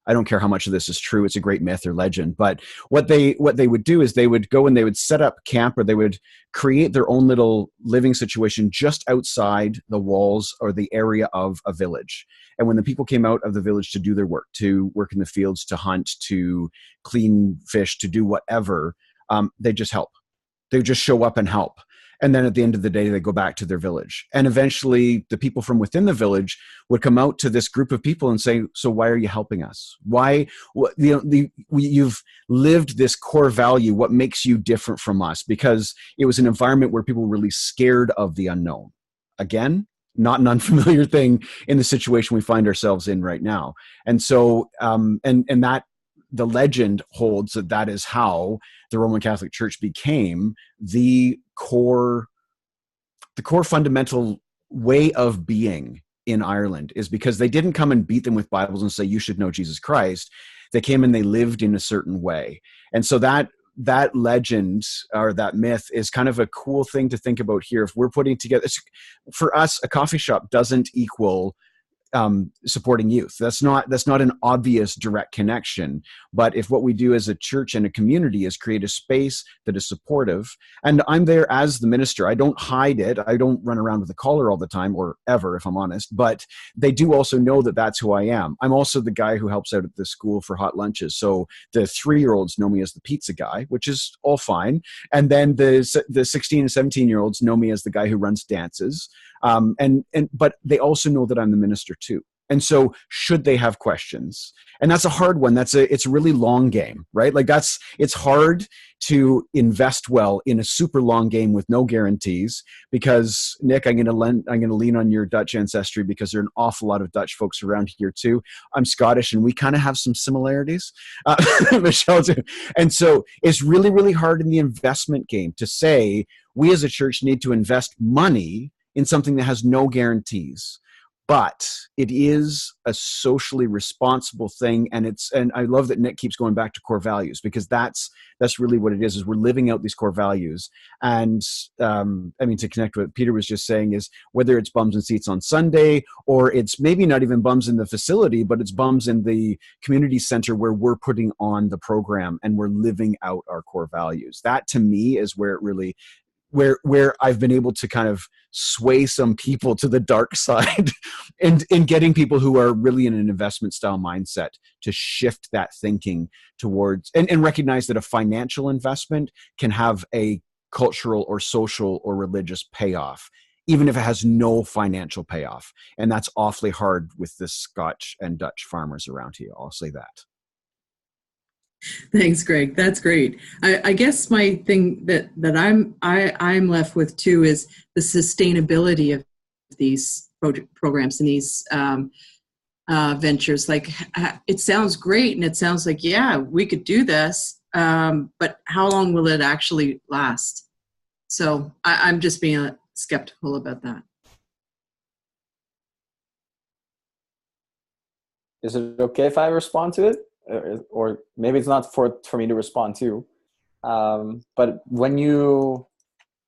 I don't care how much of this is true. It's a great myth or legend. But what they would do is they would go and they would set up camp, or they would create their own little living situation just outside the walls or the area of a village. And when the people came out of the village to do their work, to work in the fields, to hunt, to clean fish, to do whatever, they just help. They would just show up and help. And then at the end of the day, they go back to their village. And eventually the people from within the village would come out to this group of people and say, so why are you helping us? Why, you've lived this core value. What makes you different from us? Because it was an environment where people were really scared of the unknown. Again, not an unfamiliar thing in the situation we find ourselves in right now. And so, and that, the legend holds that is how the Roman Catholic Church became the core fundamental way of being in Ireland, is because they didn't come and beat them with Bibles and say, you should know Jesus Christ. They came and they lived in a certain way. And so that legend or that myth is kind of a cool thing to think about here. If we're putting together, for us, a coffee shop doesn't equal supporting youth. That's not an obvious direct connection. But if what we do as a church and a community is create a space that is supportive, and I'm there as the minister, I don't hide it. I don't run around with a collar all the time, or ever, if I'm honest. But they do also know that that's who I am. I'm also the guy who helps out at the school for hot lunches. So the 3-year-olds know me as the pizza guy, which is all fine. And then the 16 and 17-year-olds know me as the guy who runs dances. But they also know that I'm the minister too. And so should they have questions? And that's a hard one. It's a really long game, right? Like it's hard to invest well in a super long game with no guarantees, because Nick, I'm going to lean on your Dutch ancestry, because there are an awful lot of Dutch folks around here too. I'm Scottish and we kind of have some similarities, Michelle too. And so it's really, really hard in the investment game to say we as a church need to invest money in something that has no guarantees. But it is a socially responsible thing, and I love that Nick keeps going back to core values, because that's really what it is we're living out these core values. And to connect with what Peter was just saying, is whether it's bums and seats on Sunday, or it's maybe not even bums in the facility, but it's bums in the community center where we're putting on the program and we're living out our core values. That to me is where it really where I've been able to kind of sway some people to the dark side and in getting people who are really in an investment style mindset to shift that thinking towards and recognize that a financial investment can have a cultural or social or religious payoff, even if it has no financial payoff. And that's awfully hard with the Scotch and Dutch farmers around here. I'll say that. Thanks, Greg. That's great. I guess my thing that I'm left with too is the sustainability of these programs and these ventures. Like, it sounds great, and it sounds like, yeah, we could do this, but how long will it actually last? So I'm just being skeptical about that. Is it okay if I respond to it? Or maybe it's not for me to respond to. But when you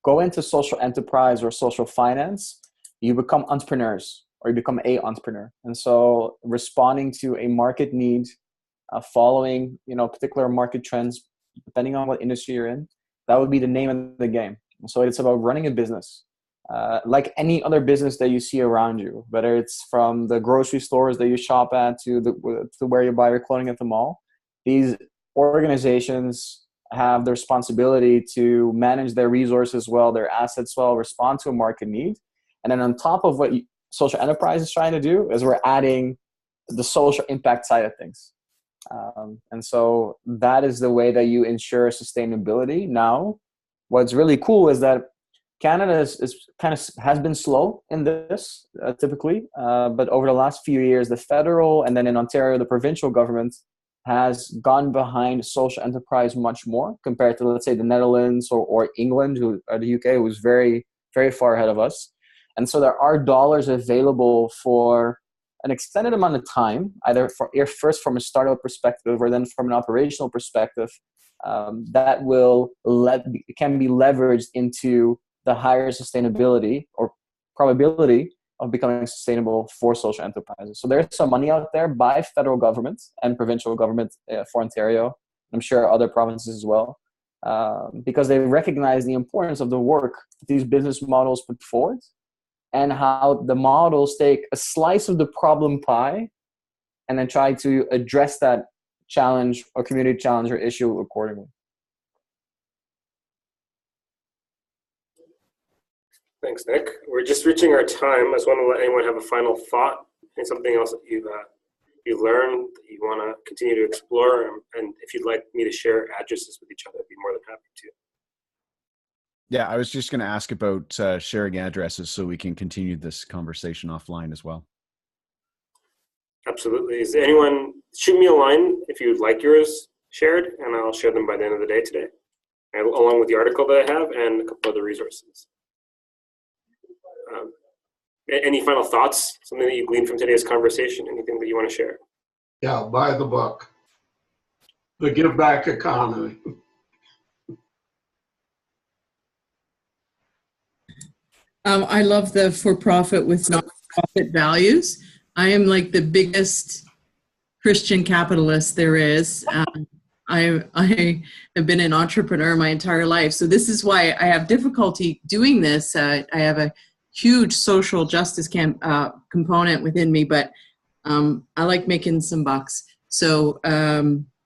go into social enterprise or social finance, you become entrepreneurs, or you become a entrepreneur. And so responding to a market need, following, particular market trends, depending on what industry you're in, that would be the name of the game. And so it's about running a business. Like any other business that you see around you, whether it's from the grocery stores that you shop at to where you buy your clothing at the mall, these organizations have the responsibility to manage their resources well, their assets well, respond to a market need. And then on top of what social enterprise is trying to do is we're adding the social impact side of things. And so that is the way that you ensure sustainability. Now, what's really cool is that Canada has been slow in this typically, but over the last few years, the federal and then in Ontario, the provincial government has gone behind social enterprise much more compared to, let's say, the Netherlands or England or the UK, who's very, very far ahead of us. And so there are dollars available for an extended amount of time, either first from a startup perspective or then from an operational perspective, that can be leveraged into the higher sustainability or probability of becoming sustainable for social enterprises. So there's some money out there by federal government and provincial government for Ontario. I'm sure other provinces as well, because they recognize the importance of the work that these business models put forward and how the models take a slice of the problem pie and then try to address that challenge or community challenge or issue accordingly. Thanks, Nick. We're just reaching our time. I just want to let anyone have a final thought and something else that you learned that you want to continue to explore. And if you'd like me to share addresses with each other, I'd be more than happy to. Yeah, I was just going to ask about sharing addresses so we can continue this conversation offline as well. Absolutely. Is anyone, shoot me a line if you'd like yours shared, and I'll share them by the end of the day today, along with the article that I have and a couple other resources. Any final thoughts? Something that you gleaned from today's conversation? Anything that you want to share? Yeah, buy the book, The Give Back Economy. I love the for-profit with not-for-profit values. I am like the biggest Christian capitalist there is. I have been an entrepreneur my entire life. So this is why I have difficulty doing this. I have a huge social justice component within me, but I like making some bucks. So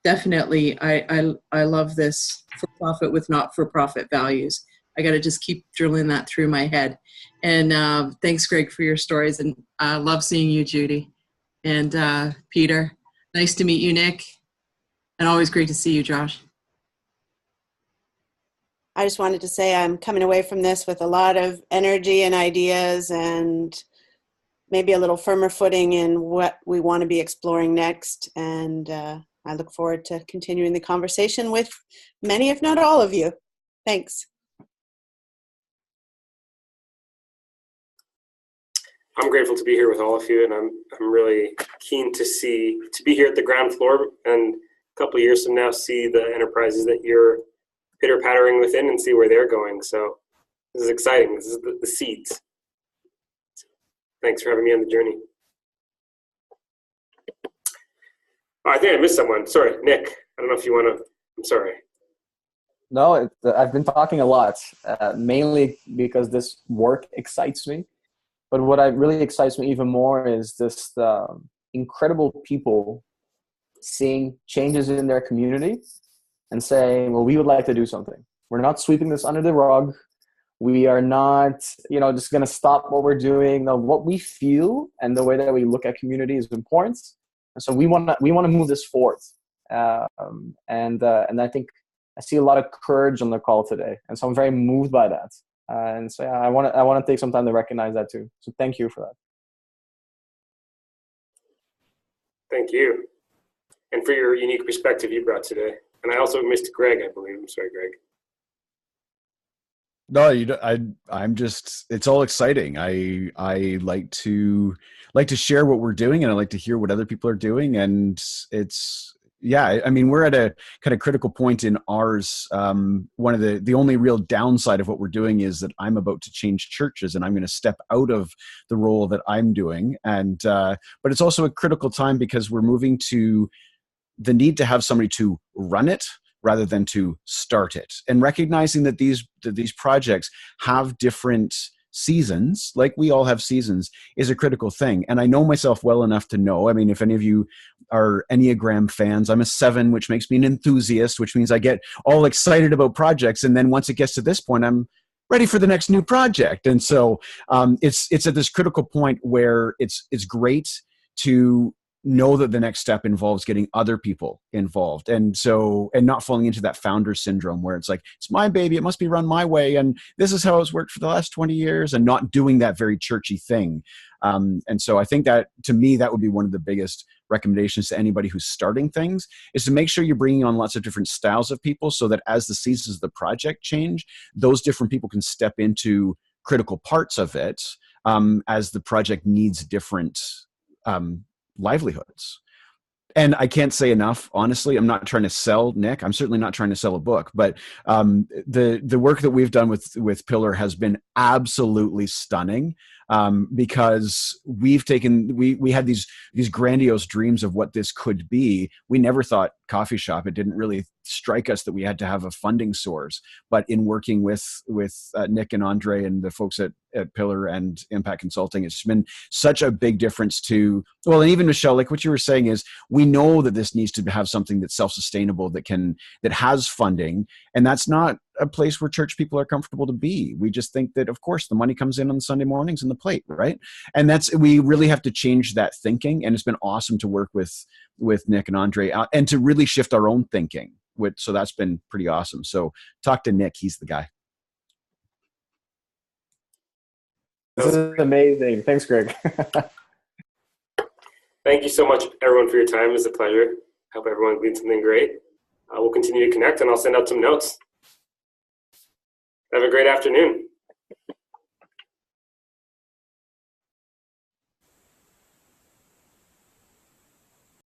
definitely I love this for-profit with not-for-profit values. I got to just keep drilling that through my head. And thanks, Greg, for your stories. And I love seeing you, Judy. And Peter, nice to meet you, Nick. And always great to see you, Josh. I just wanted to say I'm coming away from this with a lot of energy and ideas and maybe a little firmer footing in what we want to be exploring next. And I look forward to continuing the conversation with many, if not all of you. Thanks. I'm grateful to be here with all of you, and I'm really keen to be here at the ground floor and a couple of years from now see the enterprises that you're pitter-pattering within and see where they're going. So this is exciting. This is the seeds. Thanks for having me on the journey. Oh, I think I missed someone. Sorry, Nick. I don't know if you want to. I'm sorry. I've been talking a lot, mainly because this work excites me. But what really excites me even more is this incredible people seeing changes in their community and saying, well, we would like to do something. We're not sweeping this under the rug. We are not, just going to stop what we're doing. No, what we feel and the way that we look at community is important. And so we want to move this forward. And I think I see a lot of courage on the call today. And so I'm very moved by that. And so I want to take some time to recognize that too. So thank you for that. Thank you. And for your unique perspective you brought today. And I also missed Greg, I believe. I'm sorry, Greg. No, I'm just, it's all exciting. I like to share what we're doing, and I like to hear what other people are doing. And it's, yeah, I mean, we're at a kind of critical point in ours. One of the only real downside of what we're doing is that I'm about to change churches, and I'm going to step out of the role that I'm doing. And, but it's also a critical time because we're moving to the need to have somebody to run it rather than to start it, and recognizing that these projects have different seasons, like we all have seasons, is a critical thing. And I know myself well enough to know, I mean, if any of you are Enneagram fans, I'm a 7, which makes me an enthusiast, which means I get all excited about projects. And then once it gets to this point, I'm ready for the next new project. And so it's at this critical point where it's great to know that the next step involves getting other people involved. And not falling into that founder syndrome where it's like, it's my baby, it must be run my way, and this is how it's worked for the last 20 years, and not doing that very churchy thing. And so I think that, to me, that would be one of the biggest recommendations to anybody who's starting things, is to make sure you're bringing on lots of different styles of people, so that as the seasons of the project change, those different people can step into critical parts of it, as the project needs different livelihoods. And I can't say enough, honestly. I'm not trying to sell Nick. I'm certainly not trying to sell a book, but the work that we've done with Pillar has been absolutely stunning, because we had these grandiose dreams of what this could be. We never thought coffee shop. It didn't really strike us that we had to have a funding source. But in working with Nick and Andre and the folks at Pillar and Impact Consulting, it's been such a big difference to, well, and even Michelle, like what you were saying is, we know that this needs to have something that's self-sustainable, that has funding. And that's not a place where church people are comfortable to be. We just think that, of course, the money comes in on Sunday mornings and the plate, right? And we really have to change that thinking. And it's been awesome to work with Nick and Andre and to really shift our own thinking. So that's been pretty awesome. So talk to Nick. He's the guy. This is amazing. Thanks, Greg. Thank you so much, everyone, for your time. It was a pleasure. Hope everyone gleaned something great. We'll continue to connect, and I'll send out some notes. Have a great afternoon.